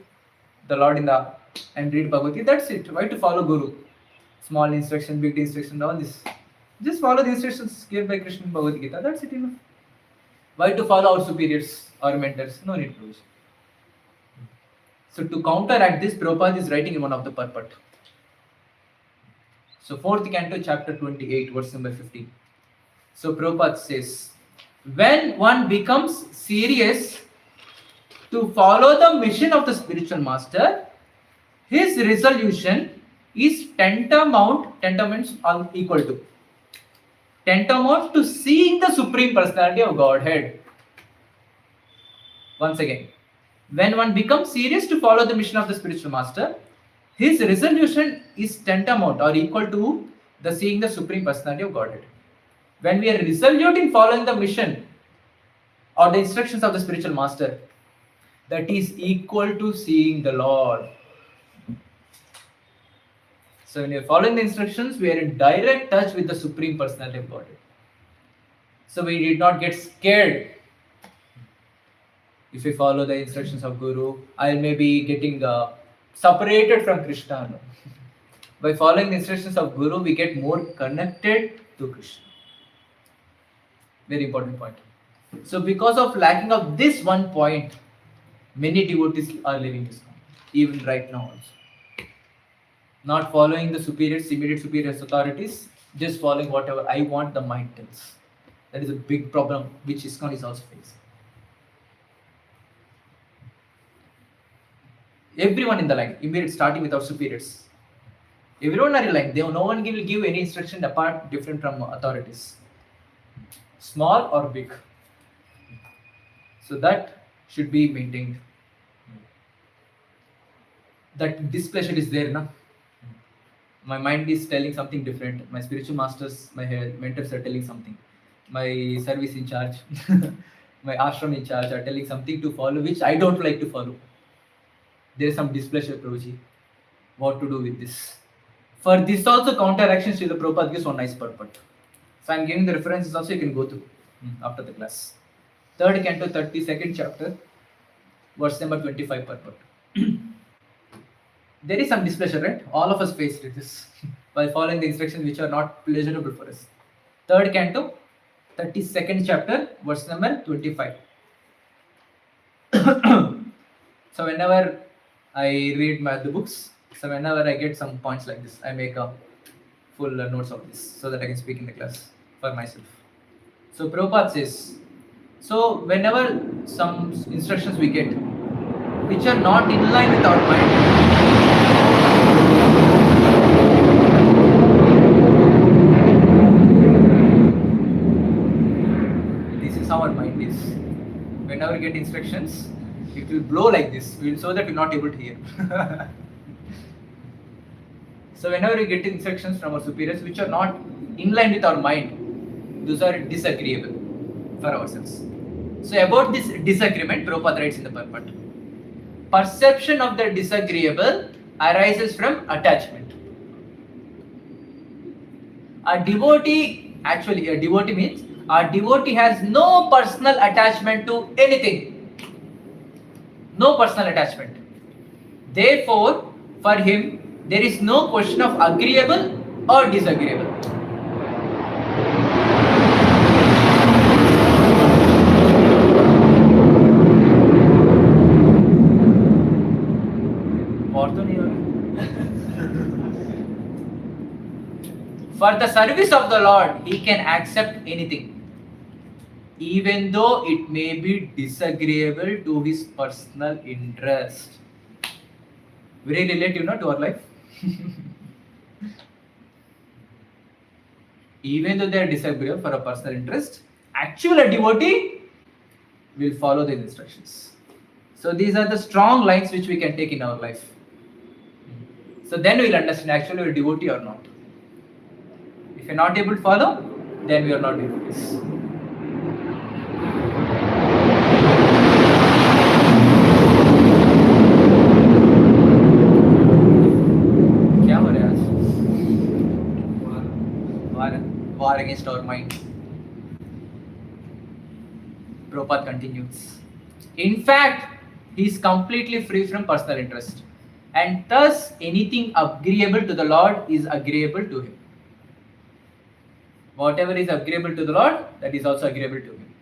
the Lord and read Bhagavad Gita, that's it. Why to follow Guru? Small instruction, big instruction, all this. Just follow the instructions given by Krishna in Bhagavad Gita, that's it enough. Why to follow our superiors or mentors? No need to. So to counteract this, Prabhupada is writing in one of the purport. So 4th canto, chapter 28, verse number 15. So Prabhupada says, when one becomes serious to follow the mission of the spiritual master, his resolution is tantamount to seeing the Supreme Personality of Godhead. Once again, when one becomes serious to follow the mission of the spiritual master, his resolution is tantamount or equal to the seeing the Supreme Personality of Godhead. When we are resolute in following the mission or the instructions of the spiritual master, that is equal to seeing the Lord. So when we are following the instructions, we are in direct touch with the Supreme Personality of Godhead. So we did not get scared If we follow the instructions of Guru, I may be getting separated from Krishna. No. By following the instructions of Guru, we get more connected to Krishna. Very important point. So because of lacking of this one point, many devotees are leaving this country, even right now also. Not following the superiors, immediate superiors authorities, just following whatever I want the mind tells. That is a big problem which ISKCON is also facing. Everyone in the line, immediate starting with our superiors. Everyone are in line. No one will give any instruction apart different from authorities. Small or big. So that should be maintained. That displeasure is there, na? My mind is telling something different. My spiritual masters, my mentors are telling something. My service in charge, my ashram in charge are telling something to follow which I don't like to follow. There is some displeasure, Prabhuji. What to do with this? For this also counteraction, Srila Prabhupada gives one nice purport. So I am giving the references also, you can go through after the class. 3rd canto, 32nd chapter, verse number 25 purport. There is some displeasure, right? All of us faced this by following the instructions which are not pleasurable for us. 3rd canto, 32nd chapter, verse number 25. So whenever I read the books, so whenever I get some points like this, I make a full notes of this so that I can speak in the class for myself. So Prabhupada says, so whenever some instructions we get which are not in line with our mind, this is how our mind is. Whenever we get instructions, it will blow like this, so that we're not able to hear. So whenever we get instructions from our superiors which are not in line with our mind, those are disagreeable for ourselves. So about this disagreement, Prabhupada writes in the purport. Perception of the disagreeable arises from attachment. A devotee means a devotee has no personal attachment to anything. No personal attachment. Therefore, for him, there is no question of agreeable or disagreeable. For the service of the Lord, he can accept anything, even though it may be disagreeable to his personal interest. Very relative, to our life. Even though they are disagreeable for a personal interest, actually a devotee will follow the instructions. So these are the strong lines which we can take in our life. So then we will understand actually we are a devotee or not. If you are not able to follow, then we are not devotees. War against our mind. Prabhupada continues. In fact, he is completely free from personal interest, and thus anything agreeable to the Lord is agreeable to him. Whatever is agreeable to the Lord, that is also agreeable to him.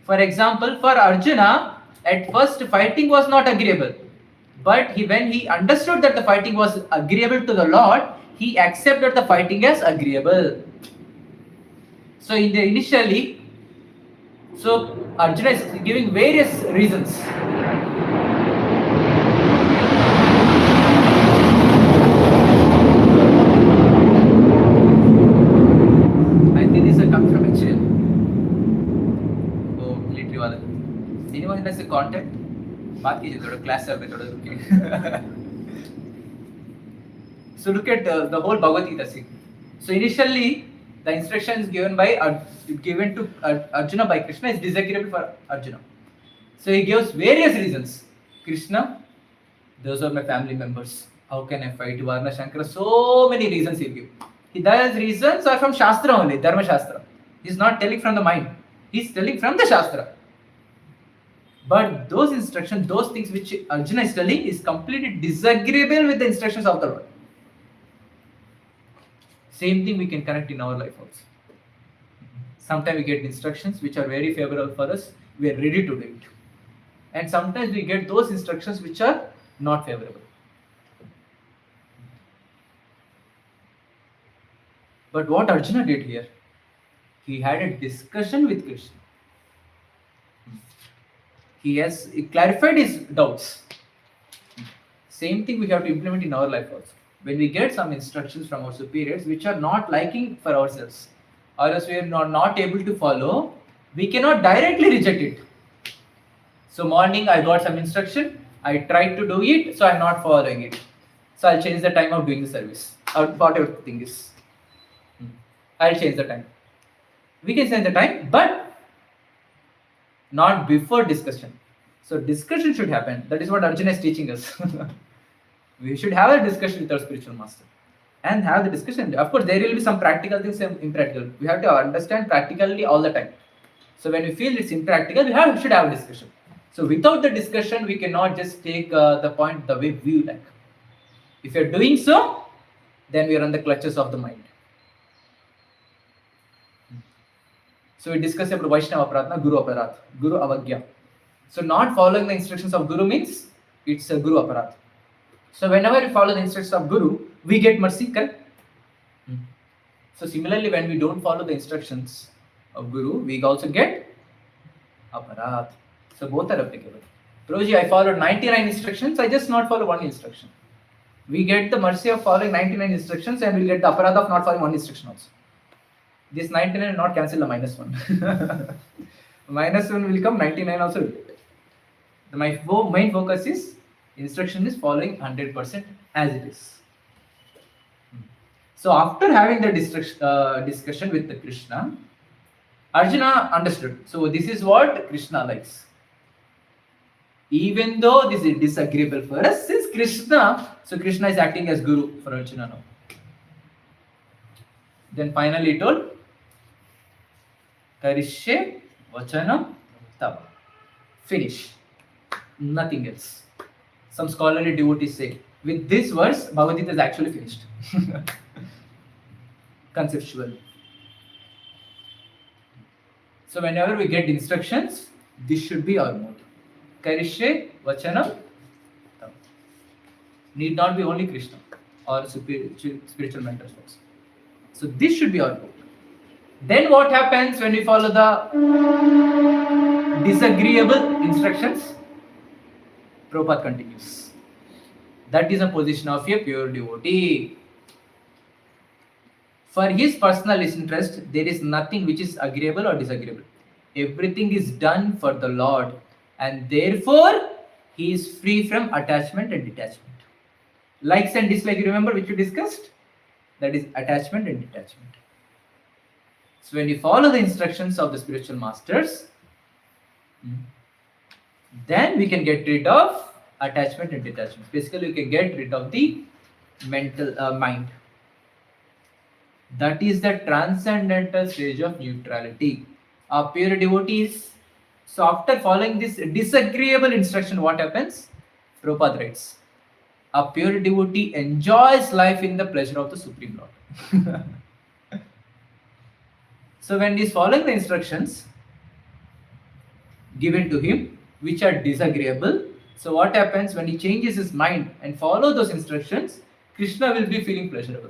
For example, for Arjuna, at first fighting was not agreeable, but when he understood that the fighting was agreeable to the Lord, he accepted the fighting as agreeable. So initially, Arjuna is giving various reasons. I think this is coming from HL. Oh, military wala. Anyone has a contact? बात कीजिए थोड़ा class चल रहा है थोड़ा रुकिए. So look at the whole Bhagavad Gita scene. So initially, the instructions given to Arjuna by Krishna is disagreeable for Arjuna. So he gives various reasons. Krishna, those are my family members. How can I fight Varna Shankara? So many reasons he gives. Those reasons are from Shastra only, Dharma Shastra. He is not telling from the mind. He is telling from the Shastra. But those instructions, those things which Arjuna is telling is completely disagreeable with the instructions of the Lord. Same thing we can connect in our life also. Sometimes we get instructions which are very favorable for us, we are ready to do it. And sometimes we get those instructions which are not favorable. But what Arjuna did here, he had a discussion with Krishna. He clarified his doubts. Same thing we have to implement in our life also. When we get some instructions from our superiors which are not liking for ourselves, or else we are not able to follow, we cannot directly reject it. So morning I got some instruction, I tried to do it, so I'm not following it. So I'll change the time of doing the service, or whatever the thing is. I'll change the time. We can change the time, but not before discussion. So discussion should happen. That is what Arjuna is teaching us. We should have a discussion with our spiritual master and have the discussion. Of course, there will be some practical things and impractical. We have to understand practically all the time. So when we feel it's impractical, we should have a discussion. So without the discussion, we cannot just take the point the way we like. If you're doing so, then we are on the clutches of the mind. So we discussed about Vaishnava Pratna, Guru Aparat, Guru Avagya. So not following the instructions of Guru means it's a Guru Aparat. So whenever we follow the instructions of Guru, we get mercy, correct? So similarly, when we don't follow the instructions of Guru, we also get Aparat. So both are applicable. Prabhuji, I followed 99 instructions, I just not follow one instruction. We get the mercy of following 99 instructions and we get the Aparat of not following one instruction also. This 99 will not cancel the minus 1. Minus 1 will come, 99 also will get. My main focus is instruction is following 100% as it is. So after having the discussion with the Krishna, Arjuna understood. So this is what Krishna likes. Even though this is disagreeable for us, since Krishna is acting as Guru for Arjuna now. Then finally he told, Karishye Vachanam Tava. Finish. Nothing else. Some scholarly devotees say, with this verse, Bhagavad Gita is actually finished. Conceptually. So whenever we get instructions, this should be our mode. Karishye Vachanam Tava. Need not be only Krishna or spiritual mentors also. So this should be our mode. Then what happens when we follow the disagreeable instructions? Prabhupada continues. That is a position of a pure devotee. For his personal interest, there is nothing which is agreeable or disagreeable. Everything is done for the Lord, and therefore he is free from attachment and detachment. Likes and dislikes, you remember which we discussed? That is attachment and detachment. So when you follow the instructions of the spiritual masters, then we can get rid of attachment and detachment. Basically, we can get rid of the mental mind. That is the transcendental stage of neutrality. Our pure devotees. So after following this disagreeable instruction, what happens? Prabhupada writes, a pure devotee enjoys life in the pleasure of the Supreme Lord. So when he is following the instructions given to him, which are disagreeable, so what happens when he changes his mind and follow those instructions, Krishna will be feeling pleasurable.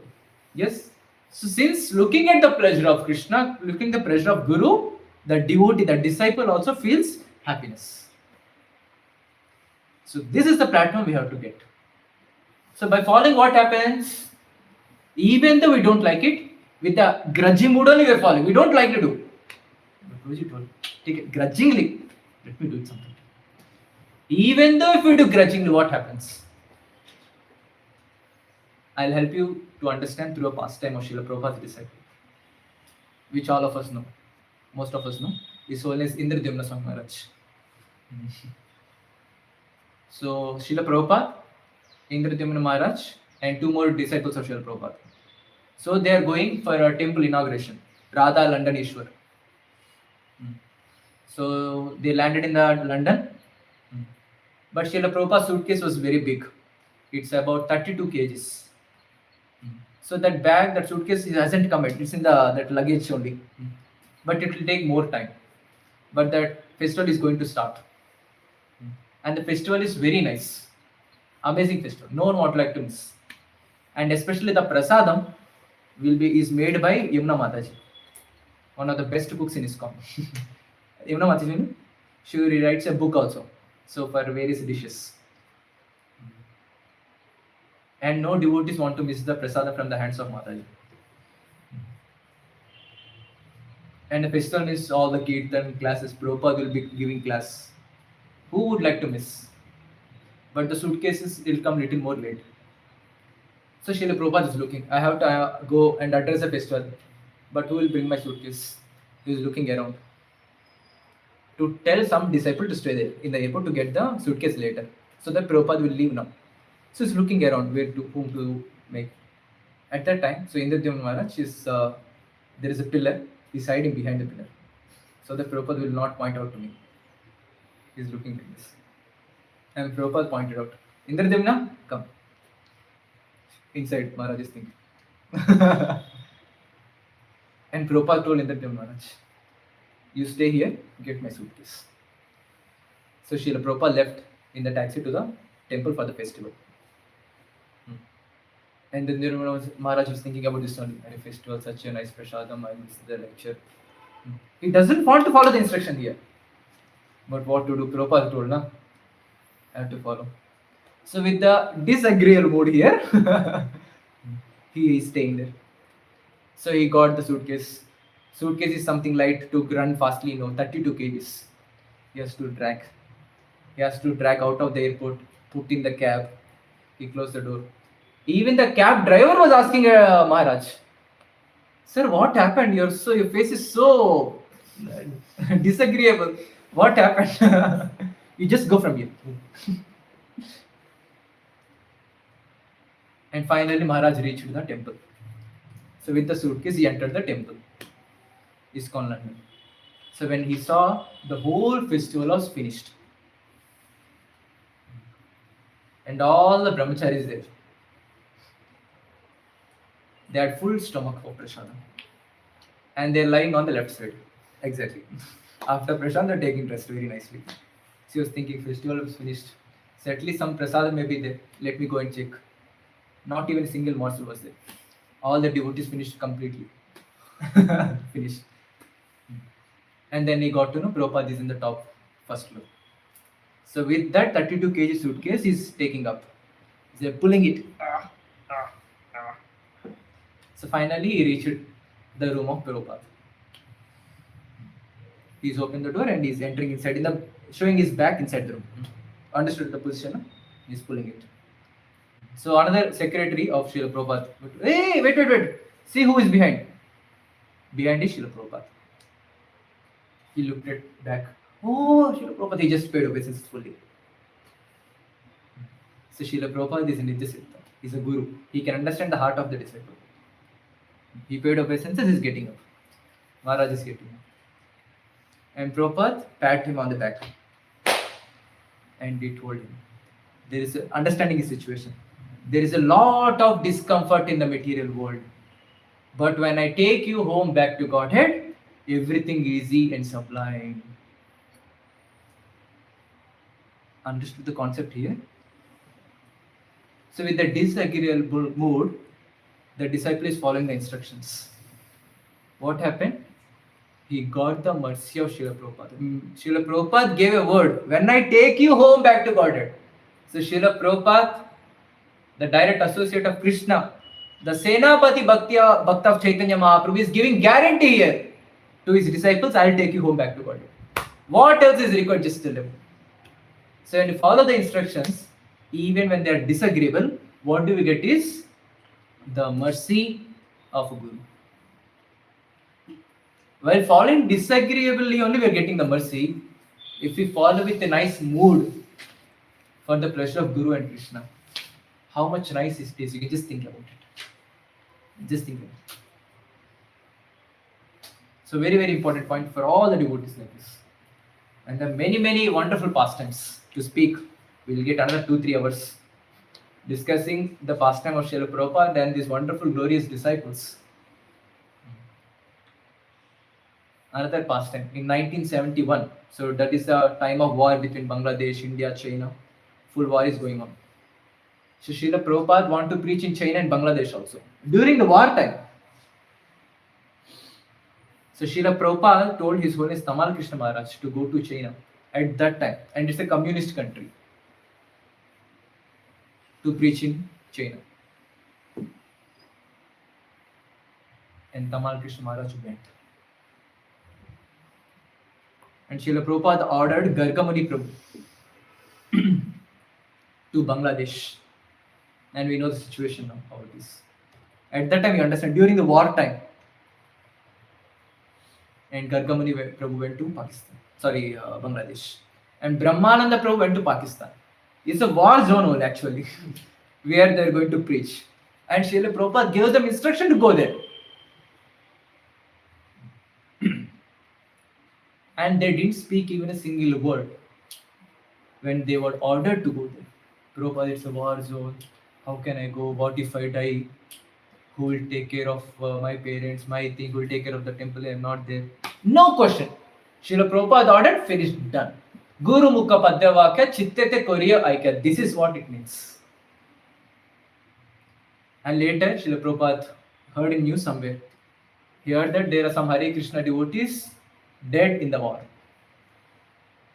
Yes? So since looking at the pleasure of Krishna, looking at the pleasure of Guru, the devotee, the disciple also feels happiness. So this is the platform we have to get. So by following, what happens? Even though we don't like it, with a grudging mood only we are following. We don't like to do. But Prabhuji told, take it grudgingly. Let me do it something. Even though if we do grudgingly, what happens? I'll help you to understand through a pastime of Srila Prabhupada's disciple, which all of us know. Most of us know. His Holiness Indradyumna Swami Maharaj. So Srila Prabhupada, Indradyumna Maharaj, and two more disciples of Srila Prabhupada. So they are going for a temple inauguration, Radha London Ishwar. So they landed in the London But Srila Prabhupada's suitcase was very big. It's about 32 kgs. So that bag, that suitcase hasn't come yet. It's in that luggage only. But it will take more time. But that festival is going to start. And the festival is very nice. Amazing festival. No one would like to miss. And especially the prasadam is made by Yamuna Mataji, one of the best cooks in ISKCON. Yamuna Mataji, she rewrites a book also. So for various dishes. And no devotees want to miss the prasada from the hands of Mataji. And the festival is all the kirtan classes. Prabhupada will be giving class. Who would like to miss? But the suitcases will come little more late. So Srila Prabhupada is looking. I have to go and address the festival. But who will bring my suitcase? He is looking around. To tell some disciple to stay there in the airport to get the suitcase later. So that Prabhupada will leave now. So he's looking around whom to make. At that time, so Indradyumna Maharaj there is a pillar. He's hiding behind the pillar. So that Prabhupada will not point out to me. He's looking like this. And Prabhupada pointed out, Indradyumna, come. Inside, Maharaj is thinking. And Prabhupada told Indradyumna Maharaj, you stay here, get my suitcase. So Srila Prabhupada left in the taxi to the temple for the festival. And then Maharaj was thinking about this only. A festival, such a nice prasadam, I missed the lecture. He doesn't want to follow the instruction here. But what to do? Prabhupada told, na? I have to follow. So with the disagreeable mood here, he is staying there. So he got the suitcase. Suitcase is something light to run fastly, 32 kgs. He has to drag. He has to drag out of the airport, put in the cab. He closed the door. Even the cab driver was asking Maharaj, sir, what happened? Your face is so disagreeable. What happened? You just go from here. And finally Maharaj reached the temple. So with the suitcase, he entered the temple. ISKCON London. So when he saw the whole festival was finished. And all the brahmacharis there. They had full stomach for prasadam. And they're lying on the left side. Exactly. After prasadam, they're taking rest very nicely. She was thinking, festival was finished. So at least some prasadam may be there. Let me go and check. Not even a single morsel was there. All the devotees finished completely. Finished. And then he got to know Prabhupada is in the top first floor. So with that 32 kg suitcase, he's taking up. They're pulling it. So finally he reached the room of Prabhupada. He's opened the door and he's entering inside, showing his back inside the room. Understood the position? No? He's pulling it. So another secretary of Srila Prabhupada. Hey, wait. See who is behind. Behind is Srila Prabhupada. He looked at back. Oh, Srila Prabhupada, he just paid obeisance fully. So Srila Prabhupada is a Nityasiddha. He's a guru. He can understand the heart of the disciple. He paid obeisances, he's getting up. Maharaj is getting up. And Prabhupada pat him on the back. And he told him, there is understanding his situation. There is a lot of discomfort in the material world. But when I take you home back to Godhead, everything easy and sublime. Understood the concept here? So with the disagreeable mood, the disciple is following the instructions. What happened? He got the mercy of Srila Prabhupada. Srila Prabhupada gave a word, when I take you home back to Godhead. So Srila Prabhupada, the direct associate of Krishna, the Senapati Bhakta of Chaitanya Mahaprabhu is giving guarantee here to his disciples, I will take you home back to Godhead. What else is required? Just tell them. So when you follow the instructions, even when they are disagreeable, what do we get is the mercy of a Guru. While following disagreeably only we are getting the mercy. If we follow with a nice mood for the pleasure of Guru and Krishna, how much nice it is, you can just think about it. Just think about it. So very, very important point for all the devotees like this. And there are many, many wonderful pastimes to speak. We'll get another 2-3 hours discussing the pastime of Srila Prabhupada and these wonderful, glorious disciples. Another pastime in 1971. So that is the time of war between Bangladesh, India, China. Full war is going on. So Srila Prabhupada want to preach in China and Bangladesh also during the war time. So Srila Prabhupada told His Holiness Charu Krishna Maharaj to go to China at that time, and it's a communist country, to preach in China. And Charu Krishna Maharaj went. And Srila Prabhupada ordered Gargamuni Prabhu to Bangladesh. And we know the situation now, how it is. At that time, you understand, during the war time, and Gargamuni Prabhu went to Bangladesh. And Brahmananda Prabhu went to Pakistan. It's a war zone actually, where they're going to preach. And Srila Prabhupada gave them instruction to go there. And they didn't speak even a single word when they were ordered to go there. Prabhupada, it's a war zone. How can I go? What if I die? Who will take care of my parents? My thing, who will take care of the temple? I am not there. No question. Srila Prabhupada ordered, finished, done. Guru Mukha Padyavakya Chittete Koriya Aikya. This is what it means. And later, Srila Prabhupada heard in news somewhere. He heard that there are some Hare Krishna devotees dead in the war.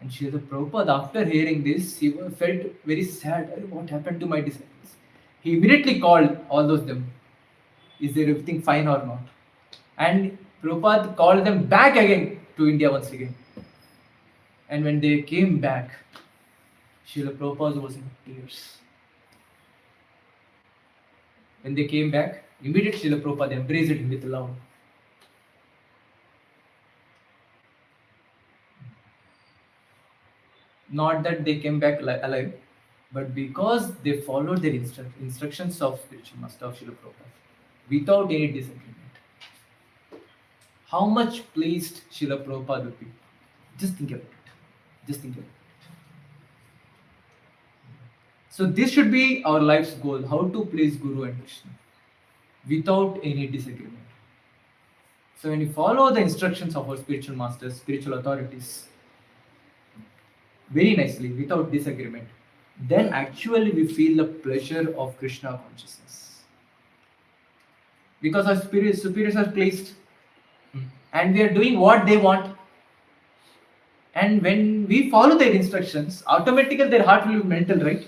And Srila Prabhupada, after hearing this, he felt very sad. What happened to my disciples? He immediately called all those them. Is there everything fine or not? And Prabhupada called them back again to India once again. And when they came back, Srila Prabhupada was in tears. When they came back, immediately Srila Prabhupada embraced him with love. Not that they came back alive, but because they followed their instructions of spiritual master of Srila Prabhupada without any disagreement. How much pleased Srila Prabhupada would be? Just think about it. Just think about it. So this should be our life's goal, how to please Guru and Krishna without any disagreement. So when you follow the instructions of our spiritual masters, spiritual authorities, very nicely, without disagreement, then actually we feel the pleasure of Krishna consciousness. Because our superiors are placed and we are doing what they want. And when we follow their instructions, automatically their heart will be mental, right?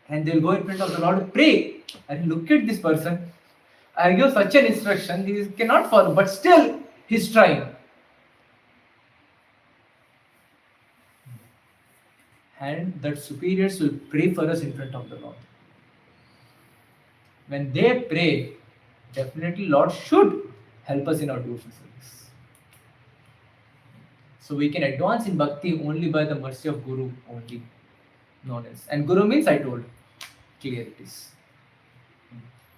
And they'll go in front of the Lord, pray, and look at this person. I give such an instruction, he cannot follow, but still he's trying. And that superiors will pray for us in front of the Lord. When they pray, definitely Lord should help us in our devotional service. So we can advance in bhakti only by the mercy of Guru only. No less. And Guru means, I told, clear it is.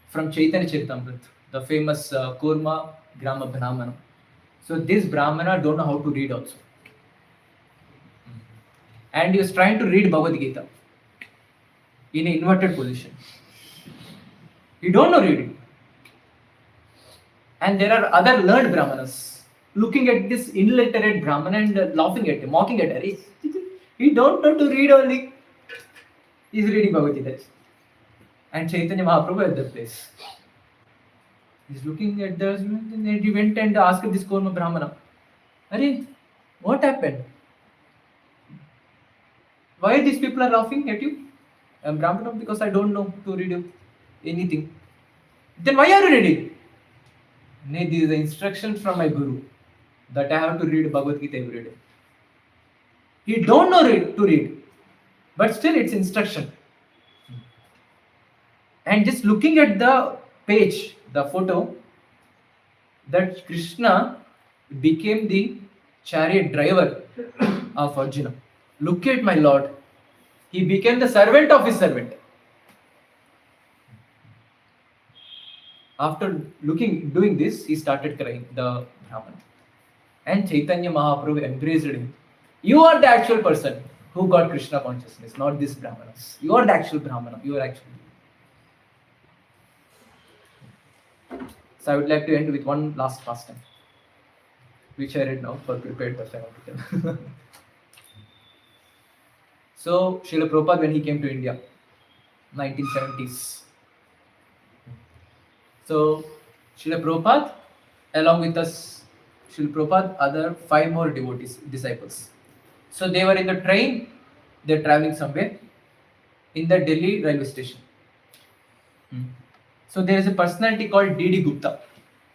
From Chaitanya Charitamrita, the famous Kurma Grama Brahmana. So this Brahmana don't know how to read also. And he was trying to read Bhagavad Gita in an inverted position. He don't know reading. And there are other learned Brahmanas looking at this illiterate Brahmana and laughing at him, mocking at him. He don't know to read only. He's reading Bhagavad Gita. And Chaitanya Mahaprabhu at that place. He's looking at the husband and he went and asked this Kurma Brahmana, Are, what happened? Why these people are laughing at you? I'm Brahmana because I don't know to read anything. Then why are you reading? Nay, this is the instruction from my Guru that I have to read Bhagavad Gita every day. He don't know to read, but still it's instruction. And just looking at the page, the photo, that Krishna became the chariot driver of Arjuna. Look at my Lord. He became the servant of his servant. After doing this, he started crying, the Brahman. And Chaitanya Mahaprabhu embraced him. You are the actual person who got Krishna consciousness, not this Brahmanas. You are the actual Brahmana. You are actually. So I would like to end with one last pastime, which I read now for prepared Darshan article. So Srila Prabhupada, when he came to India, 1970s. So Srila Prabhupada, along with us, Srila Prabhupada, other 5 more devotees, disciples. So they were in the train, they're traveling somewhere in the Delhi railway station. So there is a personality called D.D. Gupta.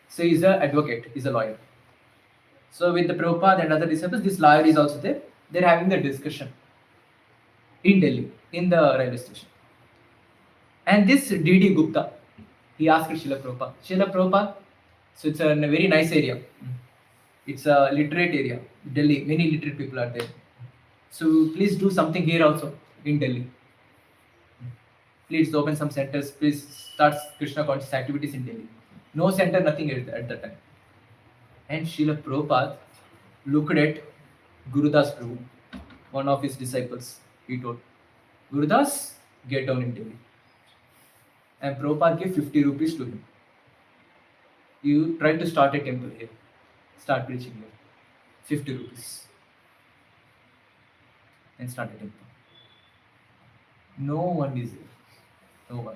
So he's an advocate, he's a lawyer. So with the Prabhupada and other disciples, this lawyer is also there. They're having the discussion in Delhi, in the railway station. And this D.D. Gupta, he asked Srila Prabhupada, Srila Prabhupada, so it's a very nice area. It's a literate area, Delhi, many literate people are there. So please do something here also in Delhi. Please open some centers, please start Krishna conscious activities in Delhi. No center, nothing at that time. And Srila Prabhupada looked at Gurudas Prabhu, one of his disciples. He told, Gurudas, get down in Delhi. And Prabhupada gave 50 rupees to him. You try to start a temple here. Start preaching here. 50 rupees. And start a temple. No one is there. No one.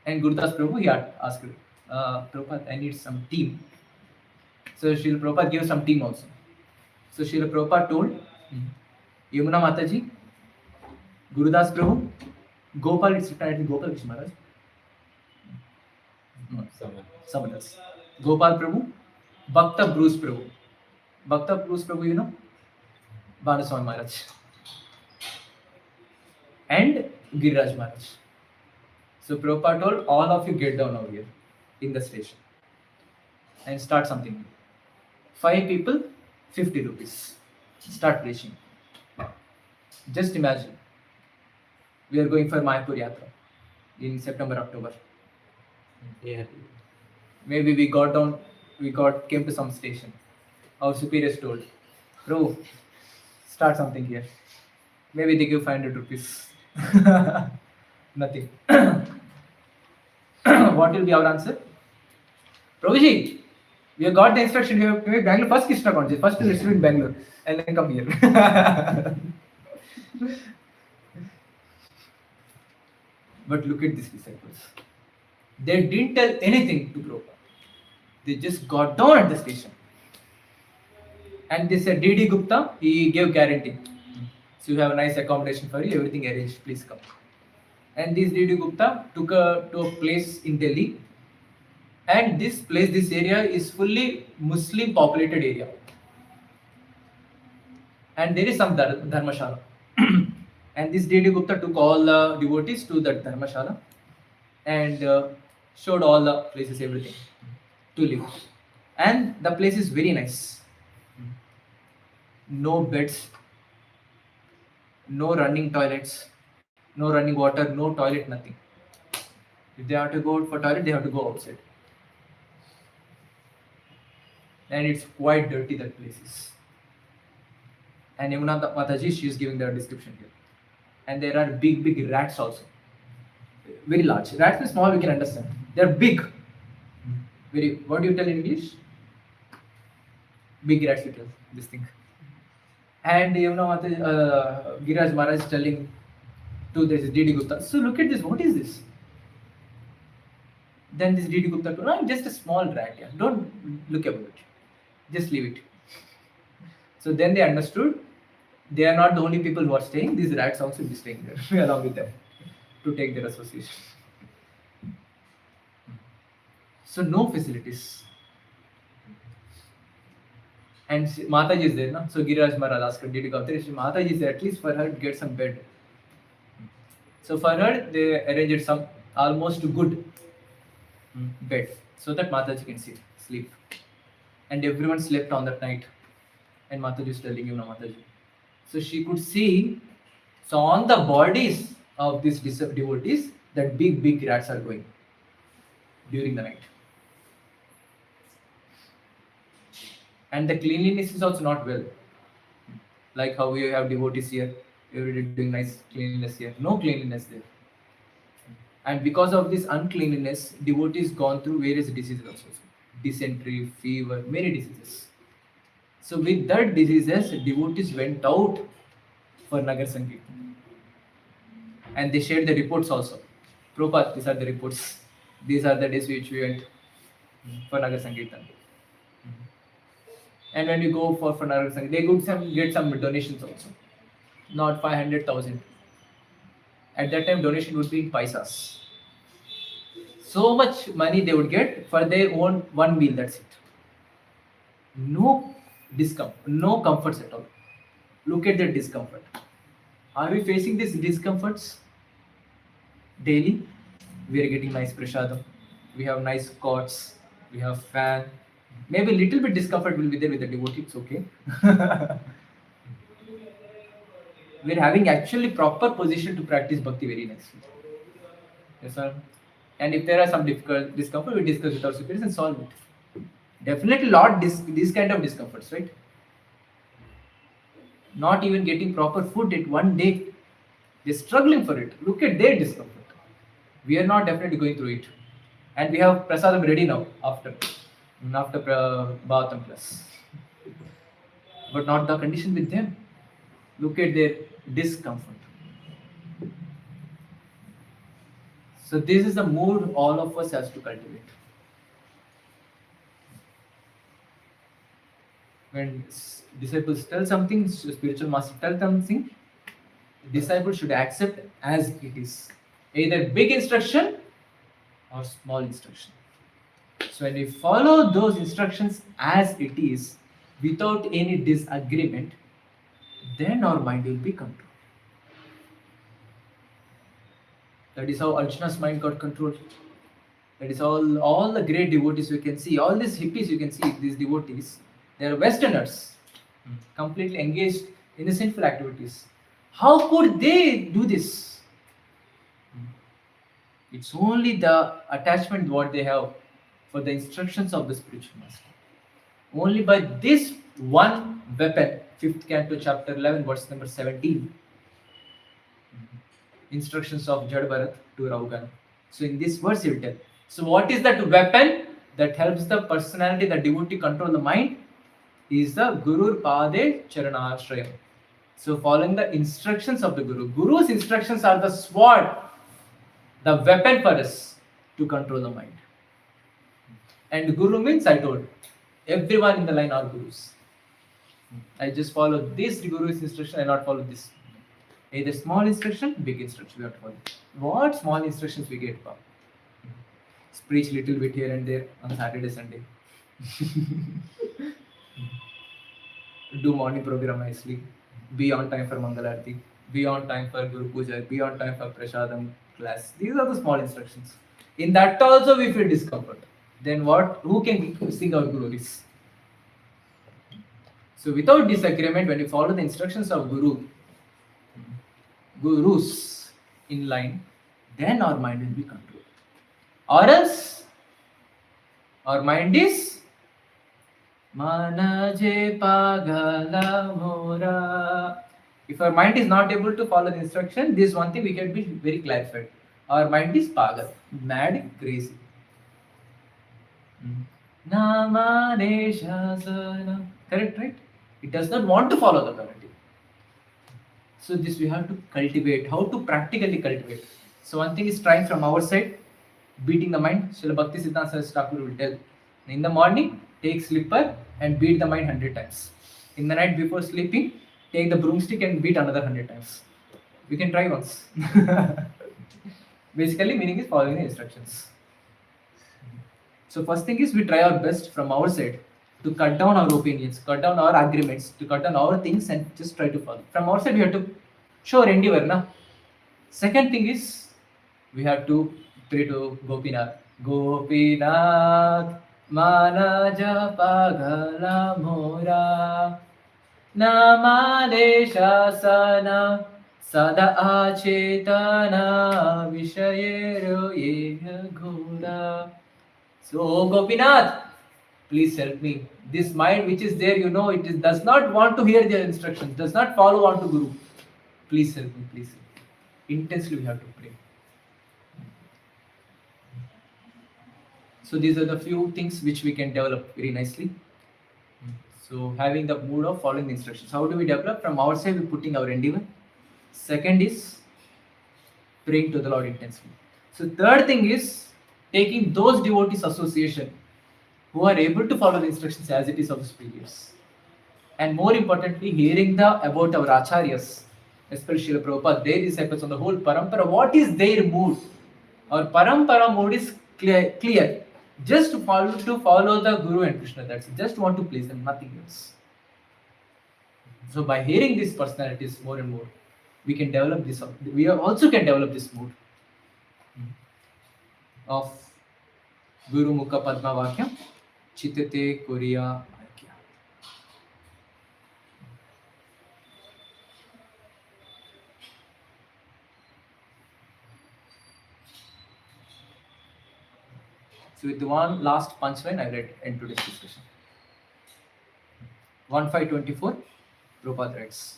And Gurudas Prabhu, he asked, Prabhupada, I need some team. So Srila Prabhupada gave some team also. So Srila Prabhupada told Yamuna Mataji, Gurudas Prabhu, Gopal, it's written, I think Gopal Krishna Maharaj. No, someone else. Gopal Prabhu, Bhakta Bruce Prabhu. Bhakta Bruce Prabhu, you know? Banaswami Maharaj. And Giriraj Maharaj. So Prabhupada told, all of you get down over here in the station and start something. 5 people, 50 rupees. Start preaching. Just imagine. We are going for Mayapur Yatra in September, October.
Yeah.
Maybe we got down, came to some station. Our superiors told, Prabhu, start something here. Maybe they give 500 rupees. Nothing. What will be our answer? Prabhuji, we have got the instruction. We have to make Bangalore first Krishna conscious. First let's do in Bangalore and then come here. But look at these disciples. They didn't tell anything to Prabhupada. They just got down at the station. And they said, D.D. Gupta, he gave guarantee. So you have a nice accommodation for you, everything arranged, please come. And this D.D. Gupta took to a place in Delhi. And this place, this area is fully Muslim populated area. And there is some dharmashala. And this D.D. Gupta took all the devotees to that dharmashala and showed all the places, everything to live. And the place is very nice. No beds, no running toilets, no running water, no toilet, nothing. If they have to go for toilet, they have to go outside. And it's quite dirty, that place is. And Yamuna Mataji, she is giving the description here. And there are big rats also. Very large. Rats are small, we can understand. They are big. Very. What do you tell in English? Big rats, you tell this thing. And Yamuna Mataji, Giriraj Maharaj is telling to this D.D. Gupta, so look at this, what is this? Then this D.D. Gupta told, no, just a small rat, yeah. Don't look about it. Just leave it. So then they understood they are not the only people who are staying, these rats also will be staying there along with them to take their association. So no facilities. And Mataji is there, no? So Giriraj Maharaj asked her, D.D. Gupta, Mataji is there, at least for her to get some bed. So for her, they arranged some almost good bed so that Mataji can sleep. And everyone slept on that night. And Mataji is telling you, Mataji. So she could see, so on the bodies of these devotees, that big rats are going during the night. And the cleanliness is also not well. Like how we have devotees here, every day doing nice cleanliness here. No cleanliness there. And because of this uncleanliness, devotees gone through various diseases also. Dysentery, fever, many diseases. So with that diseases, devotees went out for Nagar Sankirtan. And they shared the reports also. Prabhupada, these are the reports. These are the days which we went for Nagar Sankirtan. And when you go for Nagar Sankirtan, they get some donations also. Not 500,000. At that time, donation would be in paisas. So much money they would get for their own one meal, that's it. No discomfort, no comforts at all. Look at that discomfort. Are we facing these discomforts daily? We are getting nice prasadam. We have nice cots. We have fan. Maybe little bit discomfort will be there with the devotee. It's okay. We're having actually proper position to practice bhakti very nicely. Yes, sir. And if there are some difficult discomfort, we discuss with our superiors and solve it. Definitely lot these kind of discomforts, right? Not even getting proper food at one day. They're struggling for it. Look at their discomfort. We are not definitely going through it. And we have prasadam ready now after bath and plus. But not the condition with them. Look at their discomfort. So this is the mood all of us has to cultivate. When disciples tell something, spiritual master tell something, disciple should accept as it is. Either big instruction or small instruction. So when we follow those instructions as it is, without any disagreement, then our mind will be controlled. That is how Arjuna's mind got controlled. That is all the great devotees you can see, all these hippies you can see, these devotees, they are Westerners, completely engaged in the sinful activities. How could they do this? It's only the attachment what they have for the instructions of the spiritual master. Only by this one weapon, 5th canto, chapter 11, verse number 17. Instructions of Jad Bharat to Raugan. So in this verse you will tell. So what is that weapon that helps the personality, the devotee control the mind? Is the Gurur Pade Charanashrayam. So following the instructions of the Guru. Guru's instructions are the sword, the weapon for us to control the mind. And Guru means, I told, everyone in the line are Gurus. I just follow this Guru's instruction, I not follow this. Either small instruction, big instruction we have to follow. What small instructions we get from? Preach little bit here and there on Saturday, Sunday. Do morning program nicely. Be on time for Mangalarti. Be on time for Guru Puja. Be on time for Prasadam class. These are the small instructions. In that also we feel discomfort. Then what? Who can sing our glories? So without disagreement, when you follow the instructions of Gurus in line, then our mind will be controlled. Or else, our mind is Manaje Pagala Mora. If our mind is not able to follow the instruction, this one thing we can be very clarified. Our mind is Pagal, mad, crazy. Namane Shasana. Correct, right? It does not want to follow the authority. So this we have to cultivate. How to practically cultivate? So one thing is trying from our side, beating the mind. Srila Bhakti Siddhanta Saraswati Thakur will tell. In the morning, take slipper and beat the mind 100 times. In the night before sleeping, take the broomstick and beat another 100 times. We can try once. Basically, meaning is following the instructions. So first thing is we try our best from our side to cut down our opinions, cut down our agreements, to cut down our things and just try to follow. From our side, we have to show our endeavor. Na? Second thing is we have to pray to Gopinath. Gopinath Manaja Pagala Mora Namade Shasana Sada Achetana Vishayero Yeha Ghora. So Gopinath, Please help me. This mind which is there, it does not want to hear their instructions, does not follow on to Guru. Please help me, please help me. Intensely we have to pray. So these are the few things which we can develop very nicely. So having the mood of following the instructions. How do we develop? From our side, we're putting our endeavor. Second is praying to the Lord intensely. So third thing is taking those devotees association who are able to follow the instructions as it is of the superiors. And more importantly, hearing about our acharyas, especially Srila Prabhupada, their disciples on the whole parampara, what is their mood? Our parampara mood is clear. Just to follow the Guru and Krishna. That's it. Just want to please them, nothing else. So by hearing these personalities more and more, we can develop this. We also can develop this mood of Guru Mukha Padma Vakyam, Chitate Korea Aikya. So with one last punchline, I will end today's discussion. 1524, Prabhupada writes,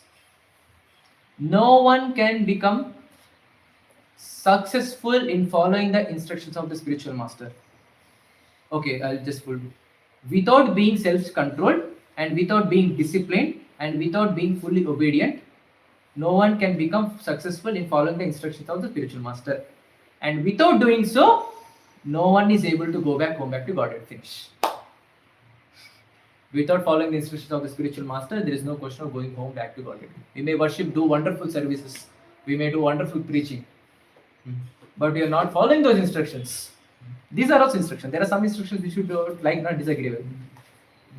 no one can become successful in following the instructions of the spiritual master. Okay, I'll just pull. Without being self-controlled and without being disciplined and without being fully obedient, no one can become successful in following the instructions of the spiritual master. And without doing so, no one is able to go back to Godhead. Finish. Without following the instructions of the spiritual master, there is no question of going home back to Godhead. We may worship, do wonderful services. We may do wonderful preaching. But we are not following those instructions. These are also instructions. There are some instructions which you don't like, not disagree with.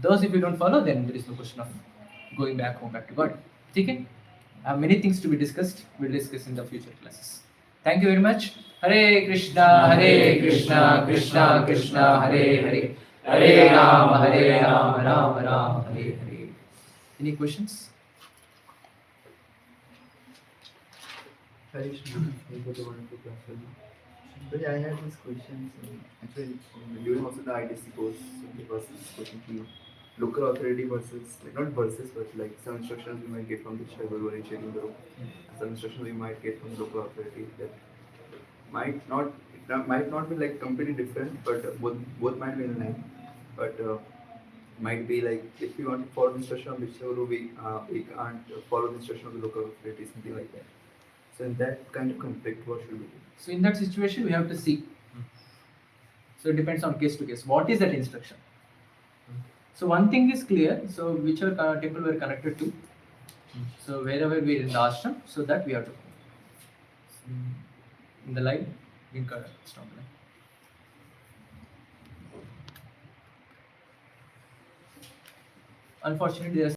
Those if you don't follow, then there is no question of going home back to God. Okay? Many things to be discussed. We'll discuss in the future classes. Thank you very much. Hare Krishna, Krishna Krishna, Hare Hare. Hare Rama, Rama Rama, Hare Hare. Any questions?
Hare Krishna. But I had this question. Actually, during also the ITC course, there was this question to you. Local authority versus, like not versus, but like some instructions we might get from the Charu or Charu Guru. Some instructions we might get from the local authority that might not be like completely different, but both might be in line. But might be like if we want to follow the instruction of the Charu, we can't follow the instruction of the local authority, something like that. So in that kind of conflict, what should we do?
So in that situation, we have to see. So it depends on case to case. What is that instruction? So one thing is clear. So whichever temple we are connected to. So wherever we are in the ashram, so that we have to go. In the line, stop line. Unfortunately, there are